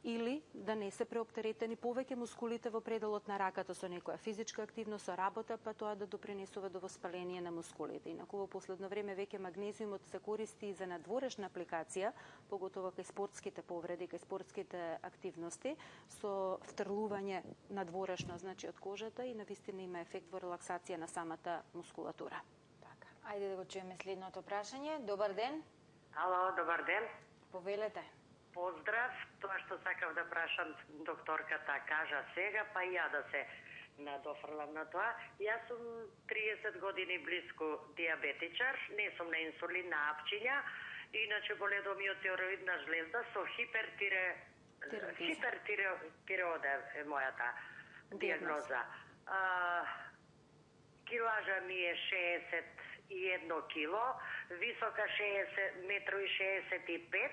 или да не се преоптеретени повеќе мускулите во пределот на раката со некоја физичка активност, со работа, па тоа да допринесува до воспаление на мускулите. Инаку во последно време веќе магнезиумот се користи и за надворешна апликација, поготово кај спортските повреди, кај спортските активности, со втрлување надворешно, значи од кожата, и навистина има ефект во релаксација на самата мускулатура. Така, ајде да го чуеме следното прашање. Добар ден. Ало, добар ден. Повелете. Поздрав, тоа што сакав да прашам докторката кажа сега, па и ја да се надофрлам на тоа. Јас сум 30 години близко диабетичар, не сум на инсулин, на апчиња, иначе боледомиотиреоидна жлезда со хипертиреода е мојата диагноза. килажа ми е 61 кило, висока 60 метро и 65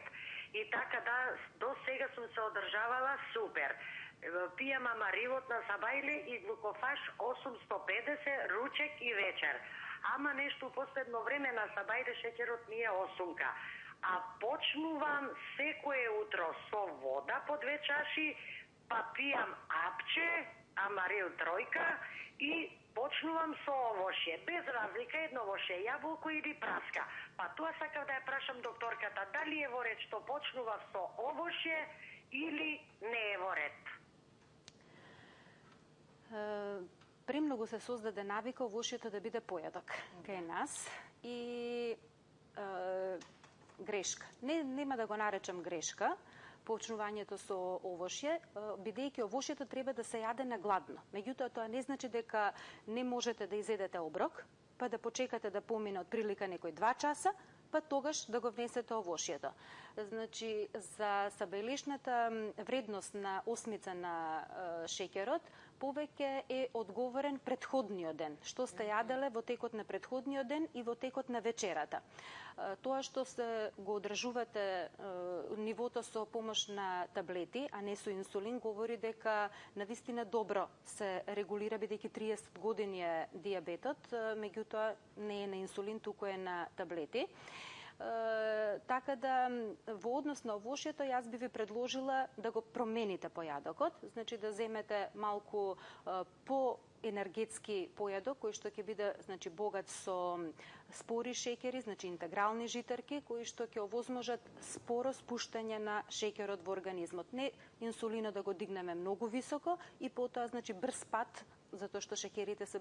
и така да до сега сум се одржавала супер. Пијам амаривот на сабајле и глукофаш 850 ручек и вечер. Ама нешто в последно време на сабајле шеќерот ми е 8-ка. А почнувам секое утро со вода по 2 чаши, па пијам апче, амарил 3 и почнувам со овошје, без разлика едно овошје, јаболко или праска. Па тоа сакав да ја прашам докторката, дали е во ред што почнува со овошје или не е во ред? Премногу се создаде навика овошјето да биде појадок кај нас и грешка. Нема да го наречам грешка, почнувањето со овошје, бидејќи овошјето треба да се јаде на гладно. Меѓутоа, тоа не значи дека не можете да изедете оброк, па да почекате да помине од прилика некој 2 часа, па тогаш да го внесете овошјето. Значи, за сабајлешната вредност на осмица на шеќерот, повеќе е одговорен претходниот ден, што сте јаделе во текот на претходниот ден и во текот на вечерата. Тоа што се го одржувате нивото со помош на таблети, а не со инсулин, говори дека навистина добро се регулира, бидејќи 30 години е дијабетот, меѓутоа не е на инсулин, туку е на таблети. Така да, во однос на овошјето, јас би ви предложила да го промените појадокот, значи да земете малку по-енергетски појадок, кој што ќе биде, значи, богат со спори шеќери, значи интегрални житарки, кои што ќе овозможат споро спуштање на шеќерот во организмот. Не инсулинот да го дигнеме многу високо и потоа, значи, брз пат, затоа што шеќерите се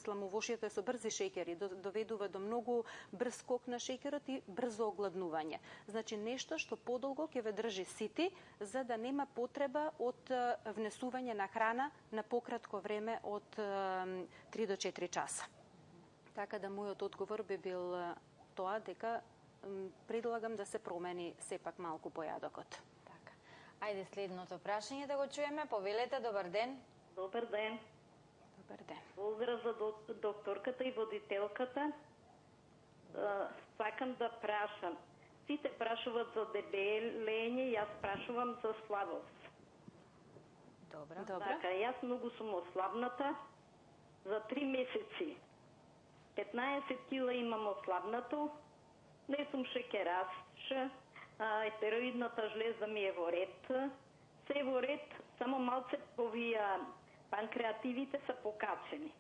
сламовошјето е со брзи шеќери, доведува до многу брз скок на шеќерот и брзо огладнување. Значи нешто што подолго ќе ве држи сити, за да нема потреба од внесување на храна на пократко време од 3 до 4 часа. Така да мојот одговор би бил тоа дека предлагам да се промени сепак малку појадокот. Така. Ајде следното прашање да го чуеме. Повелете, добар ден. Добар ден. Добар ден. Поздрав за докторката и водителката. Сакам да прашам. Сите прашуват за дебелење, јас прашувам за слабост. Добра. Така, јас многу сум ослабната. За 3 месеци 15 кила имам ослабнато. Не сум шекераш. Етероидната жлеза ми е во ред. Се во ред, само малце овие панкреативите са покачени.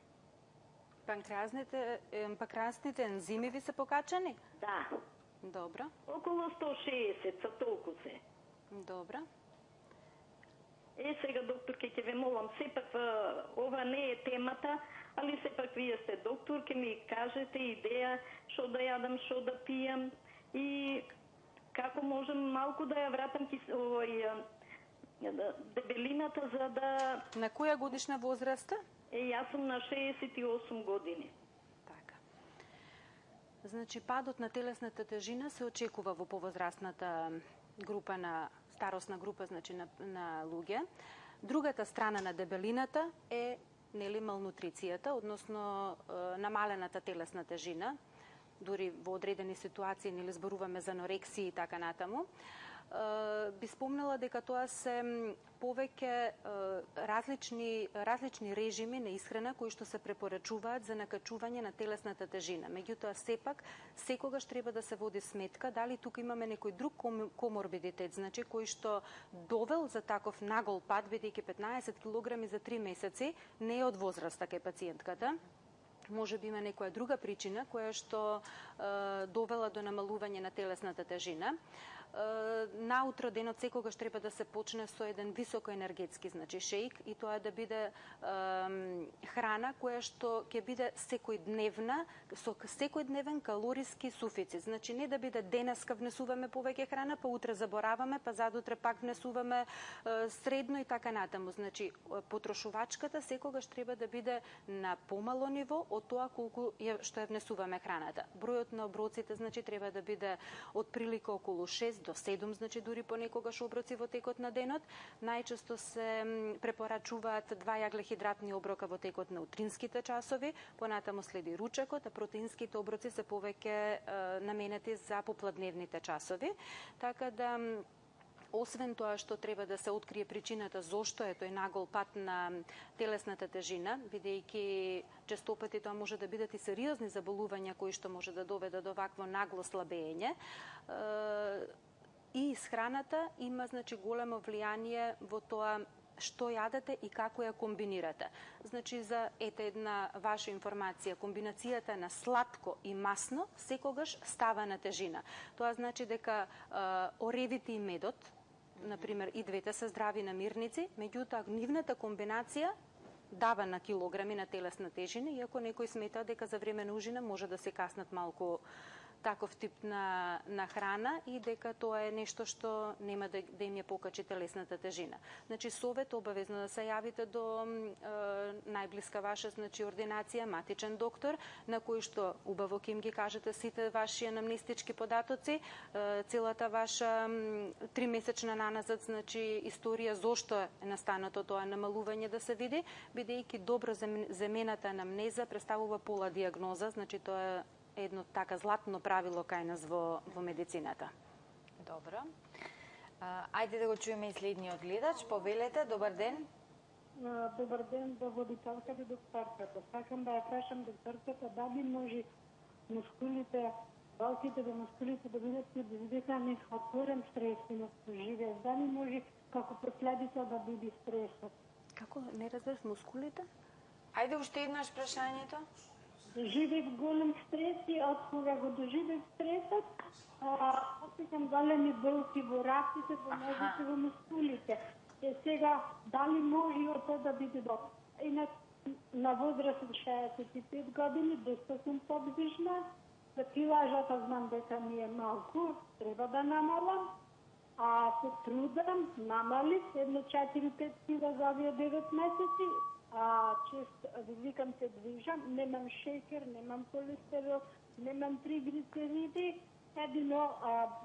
Панкреасните ензими ви се покачени? Да. Добро. Околу 160 са толку се. Добро. Сега, докторке, ќе ве молам, сепак ова не е темата, али сепак вие сте доктор, ќе ми кажете идеја што да јадам, што да пијам и како можем малку да ја вратам дебелината, за да... На која годишна возраст? Јас сум на 68 години. Така. Значи, падот на телесната тежина се очекува во повозрастната група на старосна група, значи на луѓе. Другата страна на дебелината е малнутрицијата, односно намалената телесна тежина. Дури во одредени ситуации зборуваме за анорексија и така натаму. Би спомнала дека тоа се повеќе различни режими на исхрана кои што се препорачуваат за накачување на телесната тежина. Меѓутоа, сепак, секогаш треба да се води сметка дали тука имаме некој друг коморбидитет, значи кој што довел за таков нагол пад, бидејќи 15 килограми за 3 месеци не е од возраста кај пациентката. Може би има некоја друга причина која што довела до намалување на телесната тежина. Наутро денот секогаш треба да се почне со еден високо енергетски, значи шејк, и тоа да биде храна која што ќе биде секојдневна, со секојдневен калориски суфицит. Значи не да биде денеска внесуваме повеќе храна, па утре забораваме, па задутре пак внесуваме средно и така натаму. Значи потрошувачката секогаш треба да биде на помало ниво од тоа колку што ја внесуваме храната. Бројот на оброците значи треба да биде од прилика околу 6 до 7, значи дури понекогаш оброци во текот на денот. Најчесто се препорачуваат 2 јаглехидратни оброка во текот на утринските часови, понатаму следи ручекот, а протеинските оброци се повеќе наменети за попладневните часови. Така да освен тоа што треба да се открие причината зошто е тој нагол пат на телесната тежина, бидејќи честопати тоа може да бидат и сериозни заболувања кои што може да доведат до вакво нагло слабење. И исхраната има значи големо влијание во тоа што јадете и како ја комбинирате. Значи, за една ваша информација, комбинацијата на сладко и масно секогаш става на тежина. Тоа значи дека оревите и медот, например, и двете се здрави намирници, меѓутоа нивната комбинација дава на килограми на телесна тежина, иако некој смета дека за време на ужина може да се каснат малку таков тип на храна и дека тоа е нешто што нема да им ја покачи телесната тежина. Значи, совет обавезно да се јавите до најблиска ваша значи ординација, матичен доктор, на кој што убаво ќе им ги кажете сите ваши анамнестички податоци, целата ваша 3-месечна наназад значи историја зошто е настанато тоа намалување да се види, бидејќи добро земената анамнеза представува пола диагноза, значи тоа е едно така златно правило кај нас во медицината. Добро. Ајде да го чуеме и следниот гледач. Повелете, добар ден. Добар ден, водителката и докторката. Сакам да ја прашам докторката дали може мускулите, балките до мускулите да бидат предизвикани од отворен стрес на живееш. Дали може како последица да биде стресот? Како не разбрав мускулите? Ајде уште еднаш прашањето. Живеев голем стрес и од кога го доживеев стресот, осеќам големи болки во раците, во ногите, во мускулите. Сега, дали може од тоа да биде добро? На возраст од 65 години, доста сум подвижна, за килажата знам дека ми е малку, треба да намалам, а се трудам, намалив, едно 4-5 кила за овие 9 месеци, често викам се движам, немам шекер, немам холестерол, немам триглицериди, едино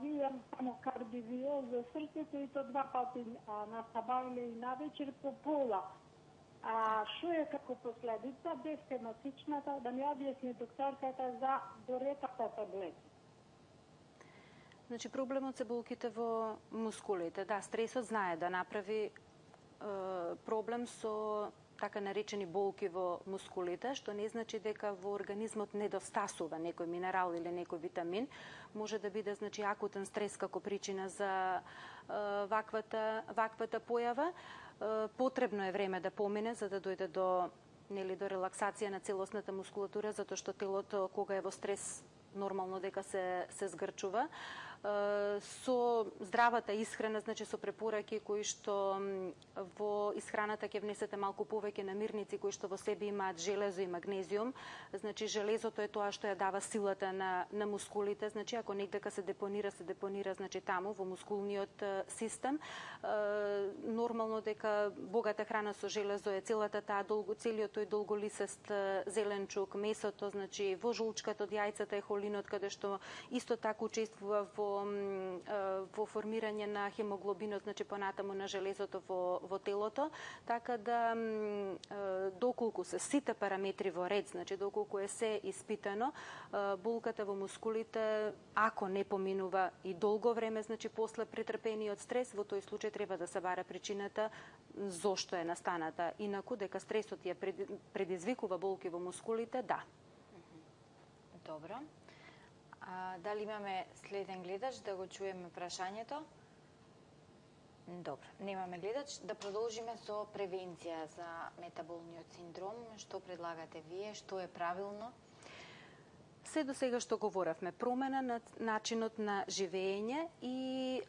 имам само кардиовиол за срцето и то 2 пати на сабајле и на вечер по пола. Што е како последица? Без тематичната, да ми објасни докторката за доретата таблета. Значи, проблемот се болките во мускулите. Да, стресот знае да направи проблем со така наречени болки во мускулите, што не значи дека во организмот недостасува некој минерал или некој витамин. Може да биде значи акутен стрес како причина за ваквата појава. Потребно е време да помине за да дојде до релаксација на целосната мускулатура, затоа што телото кога е во стрес нормално дека се згрчува. Со здравата исхрана, значи со препораки кои што во исхраната ќе внесете малку повеќе намирници кои што во себе имаат железо и магнезиум. Значи железото е тоа што ја дава силата на мускулите, значи ако негдека се депонира значи таму во мускулниот систем. Нормално дека богата храна со железо е целиот тој долголисест зеленчук, месото, значи во жолчката од јајцата е холинот каде што исто така учествува во формирање на хемоглобинот, значи понатаму на железото во телото, така да доколку се сите параметри во ред, значи доколку е се испитано, болката во мускулите, ако не поминува и долго време, значи после претрпениот стрес, во тој случај треба да се бара причината зошто е настаната. Инаку дека стресот ја предизвикува болки во мускулите, да. Добро. Дали имаме следен гледач да го чуеме прашањето? Добро, немаме гледач. Да продолжиме со превенција за метаболниот синдром. Што предлагате вие? Што е правилно? Се до сега што говоревме, промена на начинот на живење и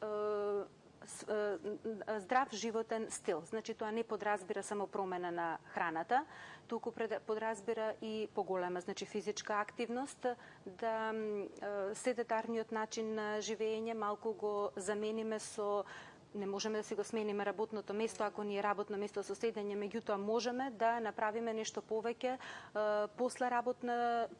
здрав животен стил. Значи тоа не подразбира само промена на храната, туку подразбира и поголема, значи физичка активност, да седентарниот начин на живење малку го замениме со не можеме да си го смениме работното место ако ни е работно место со седење, меѓутоа можеме да направиме нешто повеќе после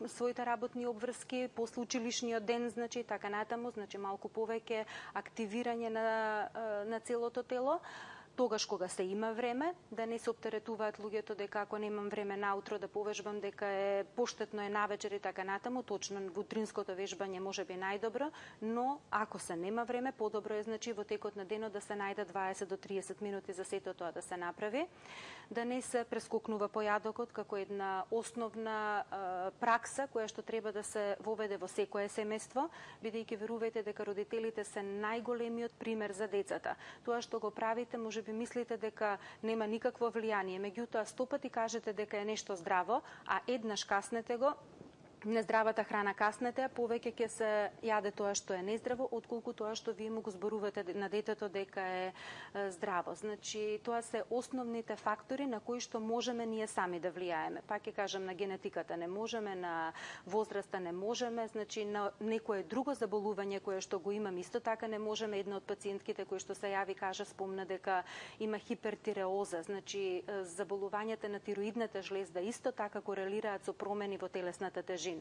своите работни обврски, после училишниот ден, значи така натаму, значи малку повеќе активирање на целото тело. Тогаш кога се има време, да не се оптеретуваат луѓето дека ако немам време наутро да повежбам, дека е поштетно е навечер и така натаму, точно во утринското вежбање може би најдобро, но ако се нема време, подобро е значи во текот на денот да се најде 20 до 30 минути за сето тоа да се направи, да не се прескокнува појадокот како една основна пракса која што треба да се воведе во секое семејство, бидејќи верувајте дека родителите се најголемиот пример за децата. Тоа што го правите може би мислите дека нема никакво влијание, меѓутоа 100 пати кажете дека е нешто здраво, а еднаш каснете го, нездравата храна каснете, а повеќе ќе се јаде тоа што е нездраво, отколку тоа што вие му го зборувате на детето дека е здраво. Значи, тоа се основните фактори на кои што можеме ние сами да влијаеме. Пак ќе кажам, на генетиката не можеме, на возраста не можеме, значи на некое друго заболување кое што го имам исто така не можеме. Една од пациентките кои што се јави спомна дека има хипертиреоза, значи заболувањата на тироидната жлезда исто така корелираат со промени во телесната тежина.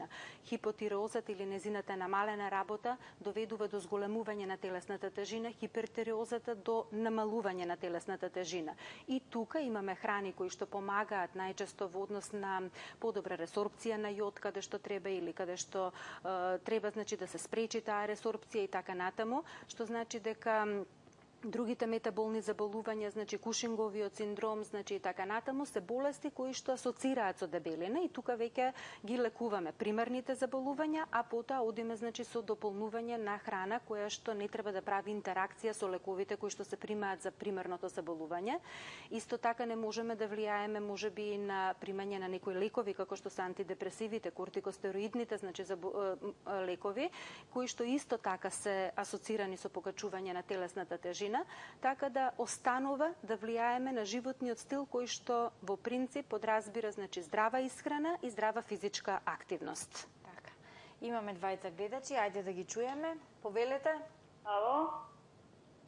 Хипотиреозата или незината намалена работа доведува до зголемување на телесната тежина, хипертиреозата до намалување на телесната тежина. И тука имаме храни кои што помагаат најчесто во однос на подобра ресорпција на јод каде што треба или каде што треба значи да се спречи таа ресорпција и така натаму, што значи дека другите метаболни заболувања, значи Кушинговиот синдром, значи и така натаму, се болести кои што асоцираат со дебелина и тука веќе ги лекуваме примарните заболувања, а потоа одиме значи со дополнување на храна која што не треба да прави интеракција со лековите кои што се примаат за примарното заболување. Исто така не можеме да влијаеме можеби на примање на некои лекови како што се антидепресивите, кортикостероидните, значи лекови кои што исто така се асоцирани со покачување на телесната тежина, така да останува да влијаеме на животниот стил кој што во принцип подразбира значи здрава исхрана и здрава физичка активност. Така. Имаме двајца гледачи, ајде да ги чуеме. Повелете. Ало.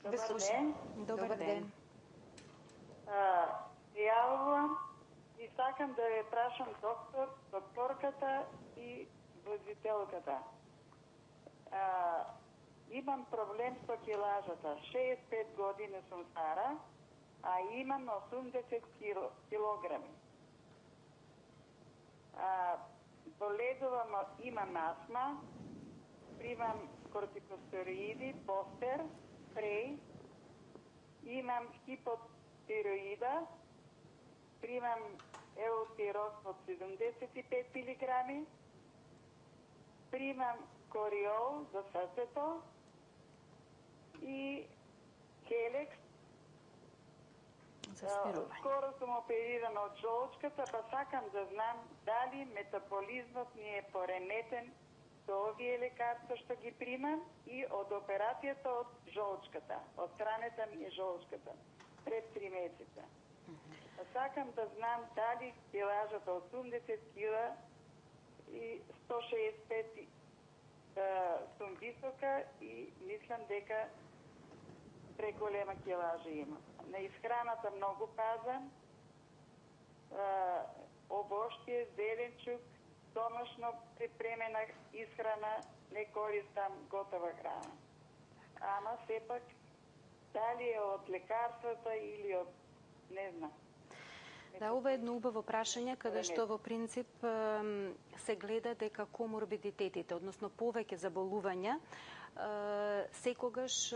Добар ден. Добар ден. Јавувам и сакам да ја прашам докторката и возителката. Имам проблем со килажата. 65 години сум стара, а имам 80 килограми. Боледувам, имам астма, примам кортикостероиди, постер, спреј, имам хипотироида, примам еутирос од 75 мг, примам кориол за срцето и хелекс. Скоро сум оперирана од жолчката, па сакам да знам дали метаболизмот ми е пореметен со овие лекарства што ги примам и од операцијата од жолчката. Од странета ми е жолчката пред 3 месеца. Сакам да знам дали килажата 80 кила и 165 сум висока и мислам дека преголема килажа има. На исхраната многу пазам, овошје, зеленчук, домашно припремена исхрана, не користам готова храна. Ама сепак, дали е од лекарствата или од, не знам. Да, ова е едно убаво прашање, каде што во принцип се гледа дека коморбидитетите, односно повеќе заболувања, секогаш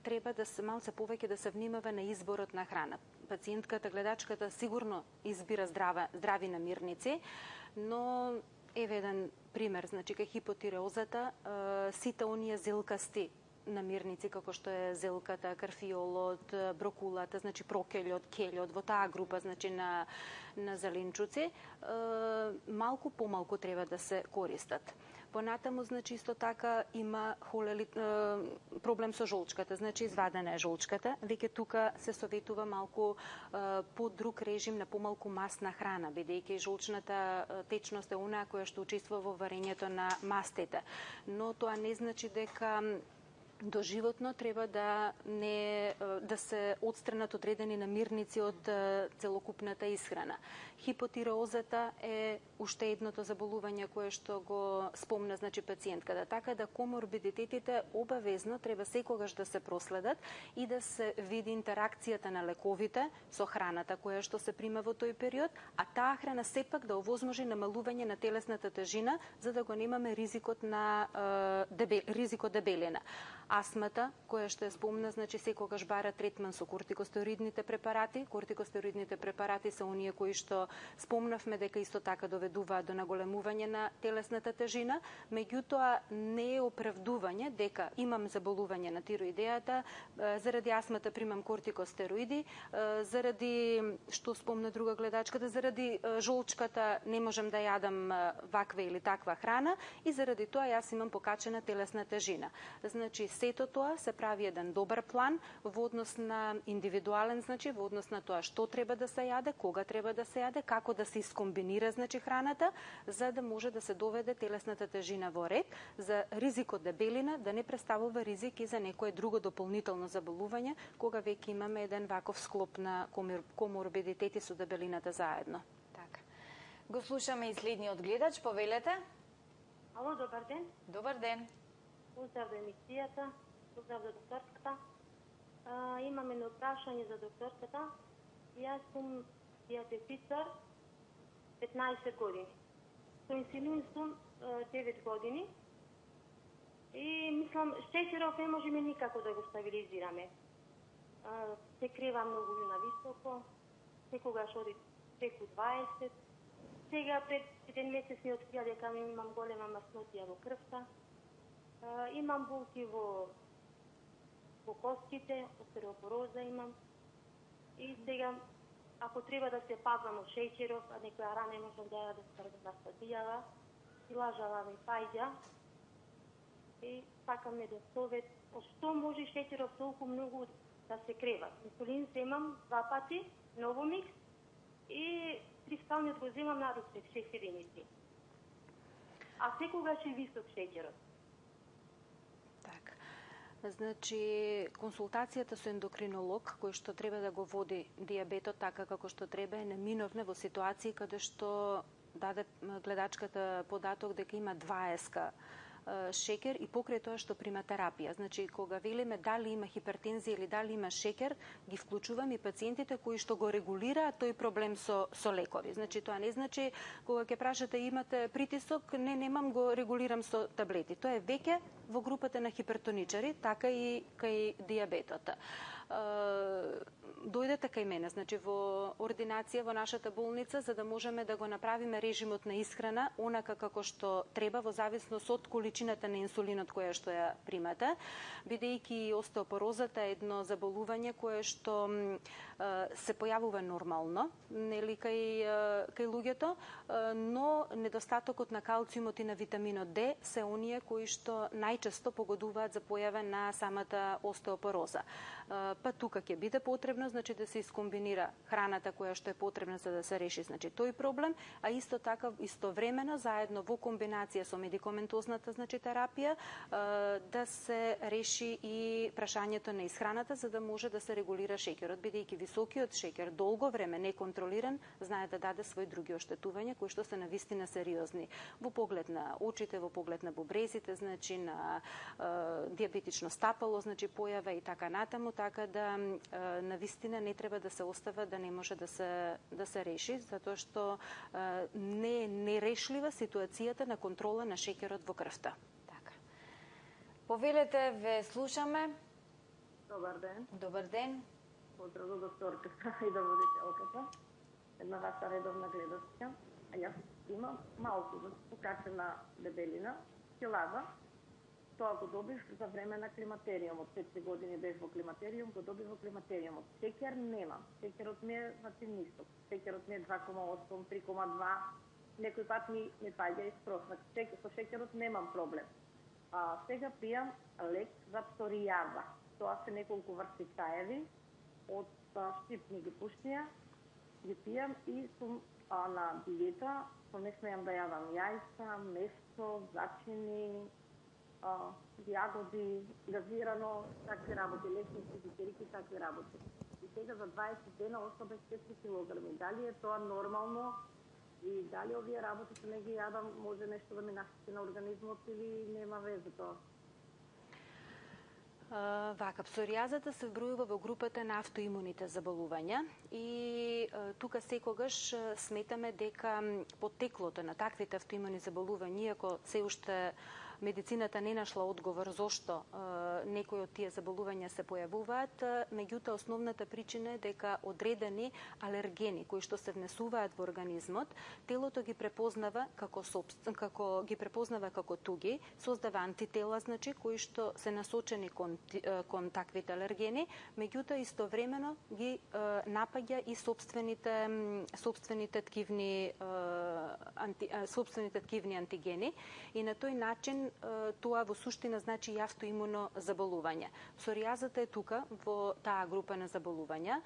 треба да се малце повеќе да се внимава на изборот на храна. Пациентката, гледачката сигурно избира здрави намирници, но еве еден пример, значи кај хипотиреозата, сите оние зелкасти намирници како што е зелката, карфиолот, брокулата, значи прокелјот, келјот, во таа група значи на зеленчуци, малку помалку треба да се користат. Понатаму, значи, исто така има проблем со жолчката, значи извадена е жолчката. Веќе тука се советува малку по друг режим на помалку масна храна, бидејќи жолчната течност е онаа која што учествува во варењето на мастите. Но тоа не значи дека доживотно треба да се отстранат одредени намирници од целокупната исхрана. Хипотиреозата е уште едното заболување кое што го спомна пациентката, така да коморбидитетите обавезно треба секогаш да се проследат и да се види интеракцијата на лековите со храната која што се прима во тој период, а таа храна сепак да овозможи намалување на телесната тежина за да го немаме ризикот на дебелина. Астмата, која што е спомна, секогаш бара третман со кортикостероидните препарати. Кортикостероидните препарати се оние кои што спомнавме дека исто така доведуваат до наголемување на телесната тежина, меѓутоа не е оправдување дека имам заболување на тироидејата, заради астмата примам кортикостероиди, заради што спомна друга гледачката, заради жолчката не можам да јадам ваква или таква храна и заради тоа јас имам покачена телесна тежина. Значи, сето тоа се прави еден добар план во однос на индивидуален, во однос на тоа што треба да се јаде, кога треба да се јаде, како да се искомбинира храната, за да може да се доведе телесната тежина во ред, за ризикот дебелина да не представува ризик и за некое друго дополнително заболување, кога веќе имаме еден ваков склоп на коморбидитети со дебелината заедно. Така. Го слушаме и следниот гледач, повелете. Ало, добар ден. Добар ден. Поздрав до емисијата, поздрав до докторката. Имам едно прашање за докторката. Јас сум диабетичар 15 години. Со инсулин сум 9 години. И мислам, шеќеров не можеме никако да го стабилизираме. Се крева многу на високо, секогаш оди преку 20. Сега пред еден месец ми открија дека имам голема маснотија во крвта. Имам болки во костите, остереопороза имам. И сега, ако треба да се пазвам од шеќеров, а некоја рана не можам да ја да стадијава, и лажава ми паѓа. И сакам да совет, од што може шеќеров толку многу да се крева. Инсулин земам 2 пати, Новомикс и кристалниот го земам на русек 6 единици. А секогаш е висок шеќерот. Значи, консултацијата со ендокринолог, кој што треба да го води диабетот така како што треба, е неминовна во ситуации каде што даде гледачката податок дека има 20 шекер и покрај тоа што прима терапија. Значи, кога велиме дали има хипертензија или дали има шекер, ги вклучуваме и пациентите кои што го регулираат тој проблем со лекови. Значи, тоа не значи кога ќе прашате имате притисок, немам, го регулирам со таблети. Тоа е веќе во групата на хипертоничари, така и кај диабетот. Дојдете кај мене, значи во ординација во нашата болница, за да можеме да го направиме режимот на исхрана онака како што треба во зависност од количината на инсулинот која што ја примате, бидејќи остеопорозата е едно заболување кое што се појавува нормално, нели кај луѓето, но недостатокот на калциумот и на витаминот Д се оние кои што најчесто погодуваат за појава на самата остеопороза. Па тука ќе биде потребно да се искомбинира храната која што е потребна за да се реши тој проблем, а исто така истовремено заедно во комбинација со медикаментозната терапија да се реши и прашањето на исхраната за да може да се регулира шеќерот, бидејќи високиот шеќер долго време неконтролиран знае да даде свои други оштетувања кои што се навистина сериозни во поглед на очите, во поглед на бубрезите, на диабетично стапало, појава и така натаму, така да навистина не треба да се остава да не може да се реши, затоа што не е нерешлива ситуацијата на контрола на шеќерот во крвта. Така. Повелете, ве слушаме. Добар ден. Добар ден. Поздрав до докторката и да водителката. Една ваша редовна гледачка. А јас имам малку покачена дебелина, килажа. Тоа го добив за време на климатериумот. 4 години бев во климатериум, го добив во климатериумот. Шеќер немам. Шеќерот ми е нисок. Шеќерот ми е 2,8, 3,2. Некој пат ми паѓа и спроснак. Со шеќерот немам проблем. Сега пијам лек за псоријаза. Тоа се неколку врсти чаеви од штипни ги пуштија. Ги пијам и сум на диета, не смеам да јадам јајца, месо, зачини, јагоди, газирано, такви работи, лесници, бисерики, такви работи. И сега за 20 дена остава без 4 килограми. Дали е тоа нормално и дали овие работи што не ги јадам може нешто да ми нашти на организмот или нема веза тоа? Вака, псоријазата се вбројува во групата на автоимуните заболувања и тука секогаш сметаме дека потеклото на таквите автоимуни заболувања, иако се уште медицината не нашла одговор зошто некои од тие заболувања се појавуваат, меѓутоа основната причина е дека одредени алергени кои што се внесуваат во организмот, телото ги препознава како туги, создава антитела, значи кои што се насочени кон таквите алергени, меѓутоа истовремено ги напаѓа и собствените ткивни антигени и на тој начин тоа во суштина значи и автоимуно заболување. Псоријазата е тука во таа група на заболувања.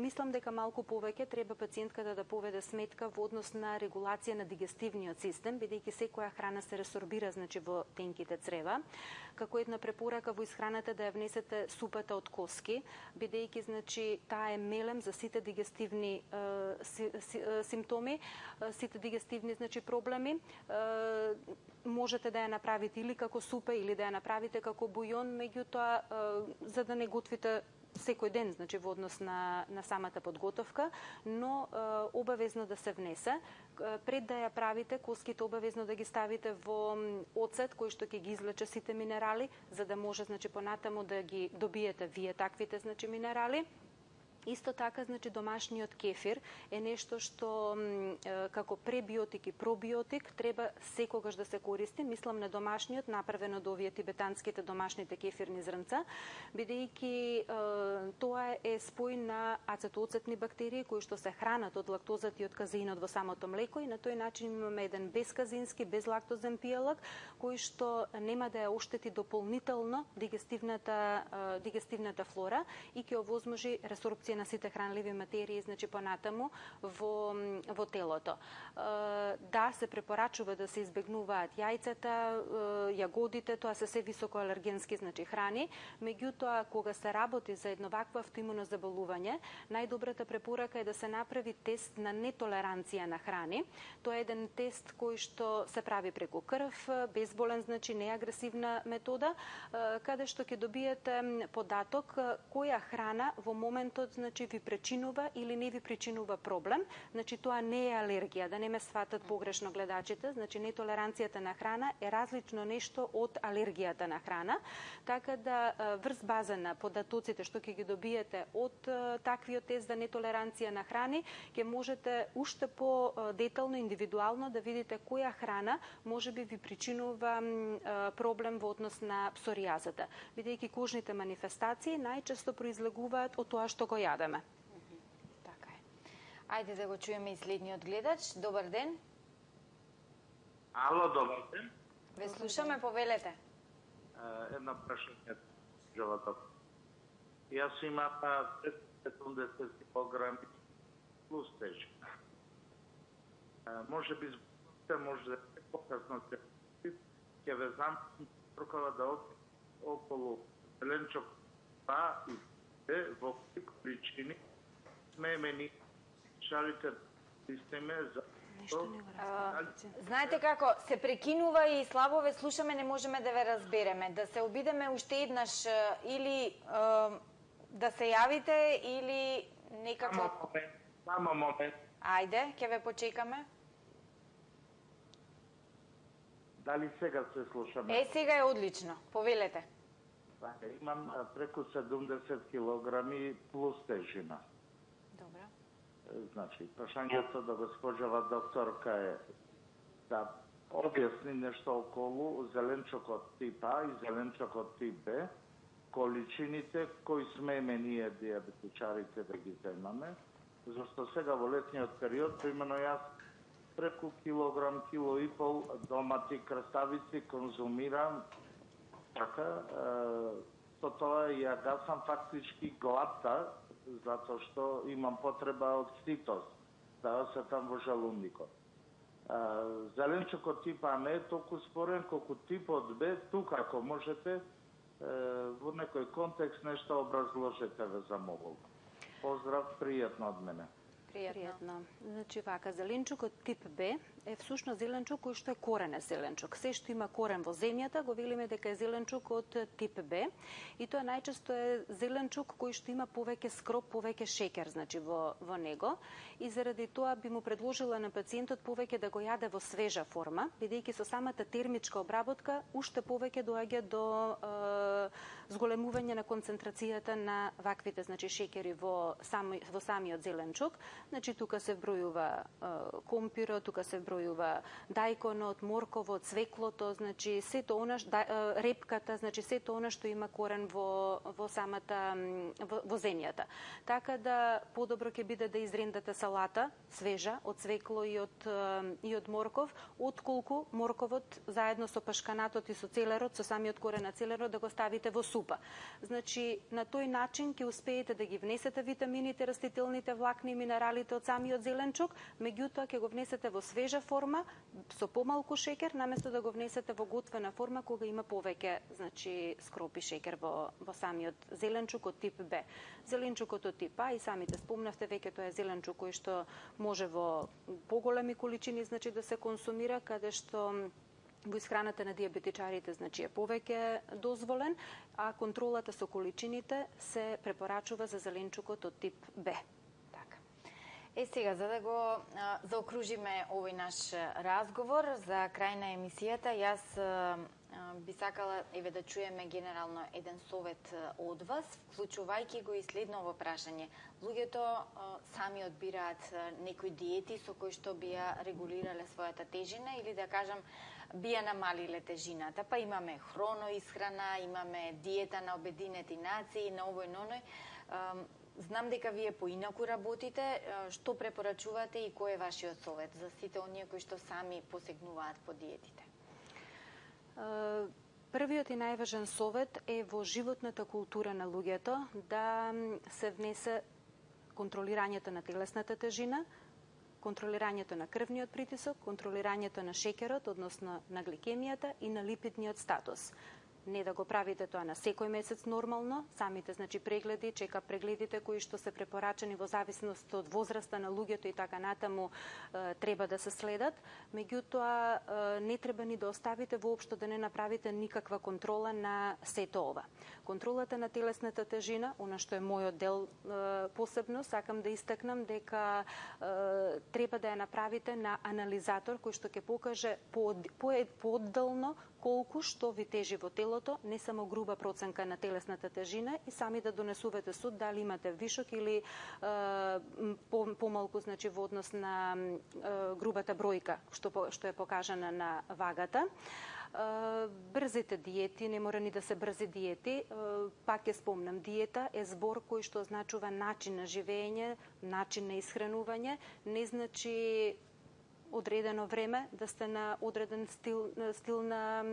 Мислам дека малку повеќе треба пациентката да поведе сметка во однос на регулација на дигестивниот систем, бидејќи секоја храна се ресорбира значи во тенките црева. Како една препорака во исхраната да ја внесете супата од коски, бидејќи значи таа е мелем за сите дигестивни симптоми, сите дигестивни значи проблеми. Можете да ја направите или како супа или да ја направите како бујон, меѓутоа за да не готвите секој ден, значи во однос на самата подготовка, но обавезно да се внесе. Пред да ја правите, коските обавезно да ги ставите во оцет кој што ќе ги излече сите минерали, за да може значи понатаму да ги добиете вие таквите значи минерали. Исто така, значи, домашниот кефир е нешто што како пребиотик и пробиотик треба секогаш да се користи. Мислам на домашниот, направен од овие тибетанските домашните кефирни зрнца, бидејќи тоа е спој на ацетооцетни бактерии кои што се хранат од лактозата и од казеинот во самото млеко и на тој начин имаме еден безказински, безлактозен пијалак кој што нема да ја оштети дополнително дигестивната флора и ќе овозможи ресорбција на сите хранливи материи, значи понатаму во телото. Да, се препорачува да се избегнуваат јајцата, јагодите, тоа се се високоалергенски значи храни, меѓутоа кога се работи за едно вакво автоимуно заболување, најдобрата препорака е да се направи тест на нетолеранција на храни. Тоа е еден тест кој што се прави преку крв, безболен, значи неагресивна метода, каде што ќе добиете податок која храна во моментот значи ви причинува или не ви причинува проблем. Значи тоа не е алергија, да не ме сватат погрешно гледачите, значи нетолеранцијата на храна е различно нешто од алергијата на храна, така да врз база на податоците што ќе ги добиете од таквиот тест за нетолеранција на храни, ќе можете уште по-детално, индивидуално да видите која храна може би ви причинува проблем во однос на псоријазата, бидејќи кожните манифестации најчесто произлегуваат од тоа што го јадеме. Така е. Ајде да го чуеме и следниот гледач. Добар ден. Ало, добар ден. Ве слушаме, повелете. Едно прашање, Жовато. Јас имам 70 килограми плюс тежина. Може би може да покасно ќе ве знам прокава да околу зеленчок па и во количини смемени шалите системе за знаете како, се прекинува и слабо ве слушаме, не можеме да ве разбереме. Да се обидеме уште еднаш или да се јавите или некако... Само момент. Ајде, ќе ве почекаме. Дали сега се слушаме? Е, сега е одлично. Повелете. Имам преку 70 килограми плюс тежина. Добро. Значи, прашањето до госпожава докторка е да објасни нешто околу зеленчокот тип А и зеленчокот тип Б, количините кои смееме ние диабетичарите да ги земаме, зашто сега во летниот период, примерно јас преку килограм, кило и пол домати краставици конзумирам, така, со тоа ја гасам фактички гладта, затоа што имам потреба од ситост, да се там во жалундикот. Зеленчукот тип А не е толку спорен колку типот Б, тука ако можете во некој контекст нешто образложете, ве замолувам. Поздрав, пријатно од мене. Пријатно. Значи вака, зеленчукот тип Б е всушност зеленчук кој што е коренен зеленчук. Се што има корен во земјата, го велиме дека е зеленчук од тип Б, и тоа најчесто е зеленчук кој што има повеќе скроп, повеќе шеќер, значи во него, и заради тоа би му предложила на пациентот повеќе да го јаде во свежа форма, бидејќи со самата термичка обработка уште повеќе доаѓа до зголемување на концентрацијата на ваквите, значи шеќери во самиот зеленчук. Значи тука се вбројува компирот, тука се вбројува дајконот, морковот, цвеклото, значи сето она репката, значи сето она што има корен во земјата. Така да подобро ќе биде да изрендате салата свежа од цвекло и од морков, отколку морковот заедно со пашканатот и со целерот, со самиот корен на целерот да го ставите во супа. Значи на тој начин ќе успеете да ги внесете витамините, растителните влакни и минералите од самиот зеленчук, меѓутоа ќе го внесете во свежа форма со помалку шеќер, наместо да го внесете во готвена форма кога има повеќе, значи скропи шеќер во самиот зеленчук од тип Б. Зеленчукот од тип А, и самите спомнавте веќе, тоа е зеленчук кој што може во поголеми количини, значи да се консумира, каде што во исхраната на диабетичарите, значи е повеќе дозволен, а контролата со количините се препорачува за зеленчукот од тип Б. Сега, за да го заокружиме овој наш разговор за крај на емисијата, јас би сакала да чуеме генерално еден совет од вас, вклучувајќи го и следново прашање. Луѓето сами одбираат некои диети со кои што би ја регулирале својата тежина или да кажам би ја намалиле тежината. Па имаме хроноисхрана, имаме диета на обединети нации, на овој на оној. Знам дека вие поинаку работите, што препорачувате и кој е вашиот совет за сите оние кои што сами посегнуваат по диетите? Првиот и најважен совет е во животната култура на луѓето да се внесе контролирањето на телесната тежина, контролирањето на крвниот притисок, контролирањето на шеќерот, односно на гликемијата и на липидниот статус. Не да го правите тоа на секој месец нормално, самите значи прегледи, чека прегледите кои што се препорачани во зависност од возраста на луѓето и така натаму треба да се следат, меѓутоа не треба ни да оставите воопшто да не направите никаква контрола на сето ова. Контролата на телесната тежина, она што е мојот дел посебно, сакам да истакнам дека треба да ја направите на анализатор кој што ќе покаже поодделно колку што ви тежи во телото, не само груба проценка на телесната тежина, и сами да донесувате суд дали имате вишок или помалку, значи во однос на грубата бројка што е покажана на вагата. Брзите диети, не мора ни да се брзи диети, пак ќе спомнам, диета е збор кој што означува начин на живење, начин на исхранување, не значи одредено време да сте на одреден стил на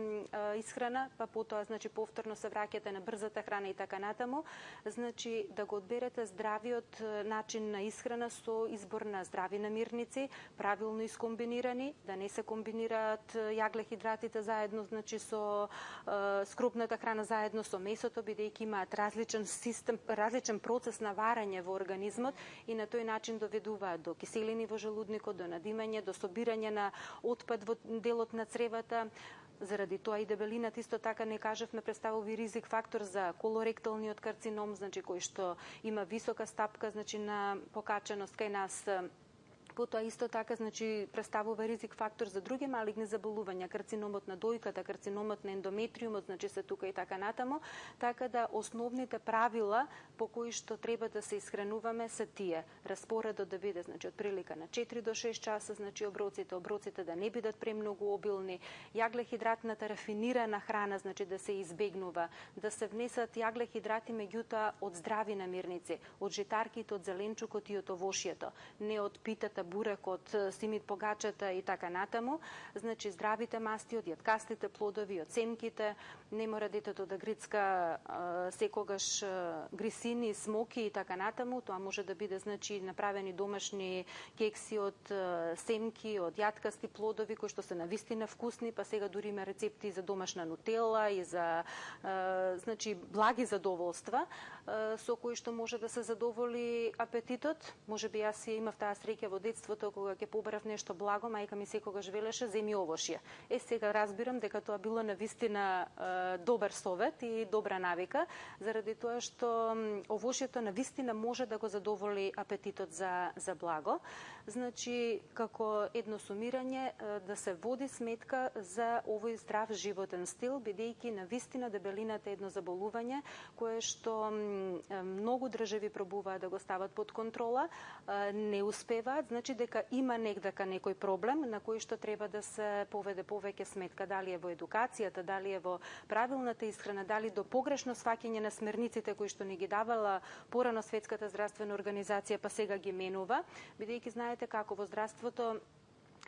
исхрана, па потоа значи повторно се враќате на брзата храна и така натаму, значи да го одберете здравиот начин на исхрана со избор на здрави намирници, правилно искомбинирани, да не се комбинираат јаглехидратите заедно, значи со скрупната храна заедно со месото, бидејќи имаат различен систем, различен процес на варање во организмот и на тој начин доведуваат до киселини во желудникот, до надимање, до собирање на отпад во делот на цревата. Заради тоа и дебелината исто така не кажавме представува ризик фактор за колоректалниот карцином, значи кој што има висока стапка, значи на покаченост кај нас. Потоа исто така значи представува ризик фактор за други малигни заболувања, карциномот на дојката, карциномот на ендометриумот, значи се тука и така натаму, така да основните правила по кои што треба да се исхрануваме се тие. Распоредот да биде значи од прилика на 4 до 6 часа, значи оброците да не бидат премногу обилни, јаглехидратната рафинирана храна значи да се избегнува, да се внесат јаглехидрати меѓутоа од здрави намирници, од житарките, од зеленчукот и од овошјето, не од питата млеката, бурекот, симит погачета и така натаму. Значи здравите масти од јаткастите плодови, од семките, не мора детето да грицка секогаш грисини, смоки и така натаму. Тоа може да биде значи направени домашни кекси од семки, од јаткасти плодови кои што се навистина вкусни, па сега дури има рецепти за домашна нутела и за значи благи задоволства со кои што може да се задоволи апетитот. Може би јас имав таа среќа во детството кога ќе побарав нешто благо, мајка ми секогаш велеше земи овошје. Сега разбирам дека тоа било навистина добар совет и добра навика, заради тоа што овошјето навистина може да го задоволи апетитот за благо. Значи, како едно сумирање, да се води сметка за овој здрав животен стил, бидејќи навистина дебелината е едно заболување кое што многу држави пробуваат да го стават под контрола, не успеваат, значи дека има негдака некој проблем на кој што треба да се поведе повеќе сметка, дали е во едукацијата, дали е во правилната исхрана, дали до погрешно сваќање на смерниците кои што ни ги давала порано Светската здравствена организација, па сега ги менува, бидејќи знаете како во здравството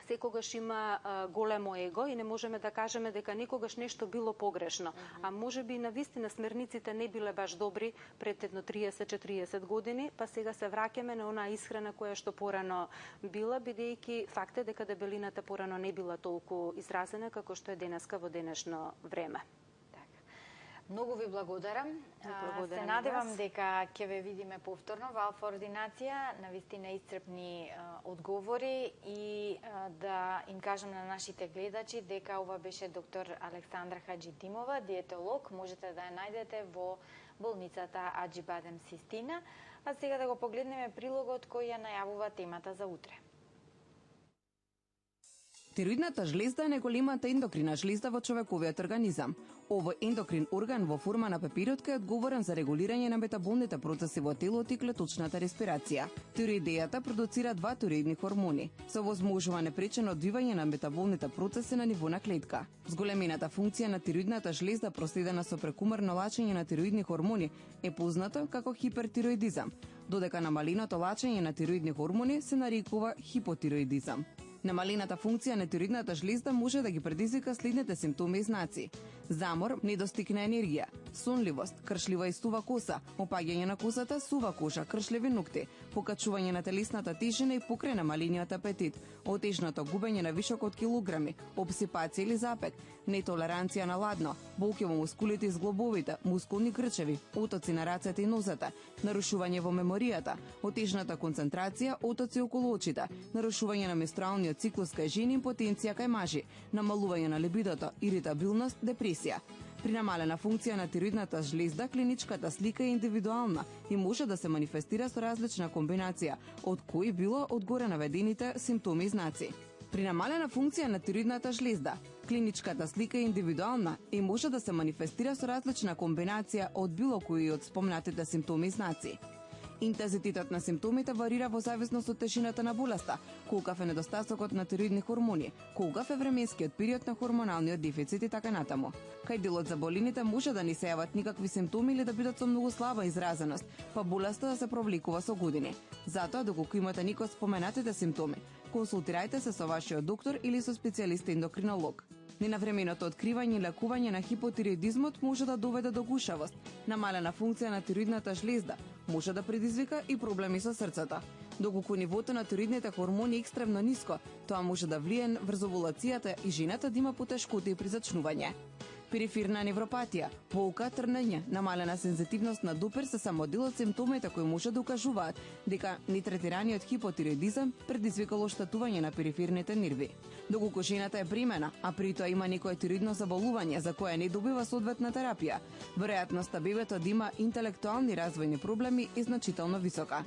секогаш има големо его и не можеме да кажеме дека некогаш нешто било погрешно. А може би навистина смерниците не биле баш добри пред едно 30-40 години, па сега се враќаме на онаа исхрана која што порано била, бидејќи факт е дека дебелината порано не била толку изразена како што е денеска во денешно време. Многу ви благодарам. Се надевам дека ќе ве видиме повторно во алфа ординација, навистина исцрпни одговори и да им кажам на нашите гледачи дека ова беше доктор Александра Хаджидимова, диетолог. Можете да ја најдете во болницата Аџибадем Систина. А сега да го погледнеме прилогот кој ја најавува темата за утре. Тироидната жлезда е најголемата ендокрина жлезда во човековиот организам. Овој ендокрин орган во форма на пепиротка е одговорен за регулирање на метаболните процеси во телото и клеточната респирација. Тироидејата продуцира два тироидни хормони. Се овозможува непречено одвивање на метаболните процеси на ниво на клетка. Зголемената функција на тироидната жлезда проследена со прекумерно лачење на тироидни хормони е познато како хипертироидизам, додека намаленото лачење на тироидни хормони се нарекува хипотироидизам. Намалената функција на тироидната жлезда може да ги предизвика следните симптоми и знаци: замор, недостиг на енергија, сонливост, кршлива и сува коса, опаѓање на косата, сува кожа, кршливи ногти, покачување на телесната тежина и покрај намалениот апетит, отежното губење на вишок од килограми, обсипација или запек, нетолеранција на ладно, болки во мускулите и зглобовите, мускулни крчеви, отоци на рацете и нозете, нарушување во меморијата, отежната концентрација, отоци околу очите, нарушување на менструалниот циклус кај жени, импотенција кај мажи, намалување на либидото, иритабилност, депресија. При намалена функција на тироидната жлезда, клиничката слика е индивидуална и може да се манифестира со различна комбинација од кои било од горе наведените симптоми и знаци. При намалена функција на тироидната жлезда, клиничката слика е индивидуална и може да се манифестира со различна комбинација од било кои од спомнатите симптоми и знаци. Интензитетот на симптомите варира во зависност од тежината на болеста, колкав е недостатокот на тироидни хормони, колкав е временскиот период на хормоналниот дефицит и така натаму. Кај дел од заболените може да не се јават никакви симптоми или да бидат со многу слаба изразеност, па болеста да се провлекува со години. Затоа, доколку имате некој споменатите симптоми, консултирајте се со вашиот доктор или со специјалист ендокринолог. Ненавременото откривање и лекување на хипотироидизмот може да доведе до гушавост, намалена функција на тироидната жлезда, може да предизвика и проблеми со срцето. Доколку нивото на тироидните хормони е екстремно ниско, тоа може да влијае врз овулацијата и жената да има потешкоти при зачнување. Периферна невропатија, болка, трнење, намалена сензитивност на допир се само дел од симптомите кои може да укажуваат дека нетретираниот хипотироидизам предизвикал оштетување на периферните нерви. Доколку жената е бремена, а при тоа има некое тироидно заболување за кое не добива соодветна терапија, веројатноста бебето да има интелектуални развојни проблеми е значително висока.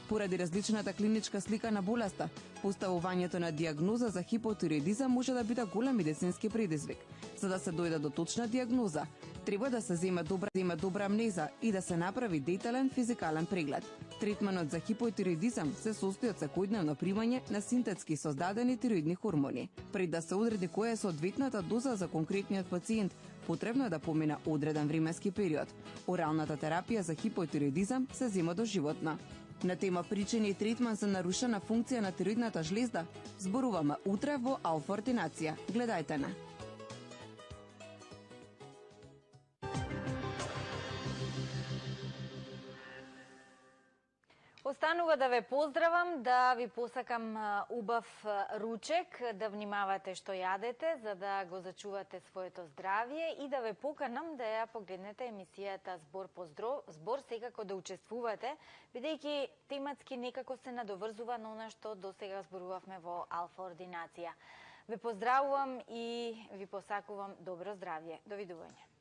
Поради различната клиничка слика на болеста, поставувањето на диагноза за хипотироидизам може да биде голем медицински предизвик. За да се дојде до точна диагноза, Треба да се зема добра амнеза и да се направи детален физикален преглед. Третманот за хипотироидизам се состои од секојдневно примање на синтетски создадени тироидни хормони. Пред да се одреди која е соодветната доза за конкретниот пациент, потребно е да помина одреден временски период. Оралната терапија за хипотироидизам се зема доживотно. На тема причини и третман за нарушена функција на тироидната жлезда зборуваме утре во Алфа Ординација. Гледајте на. Останува да ве поздравам, да ви посакам убав ручек, да внимавате што јадете, за да го зачувате своето здравје и да ве поканам да ја погледнете емисијата Збор по збор, секако да учествувате, бидејќи тематски некако се надоврзува на она што досега зборувавме во Алфа Ординација. Ве поздравувам и ви посакувам добро здравје. Довидување.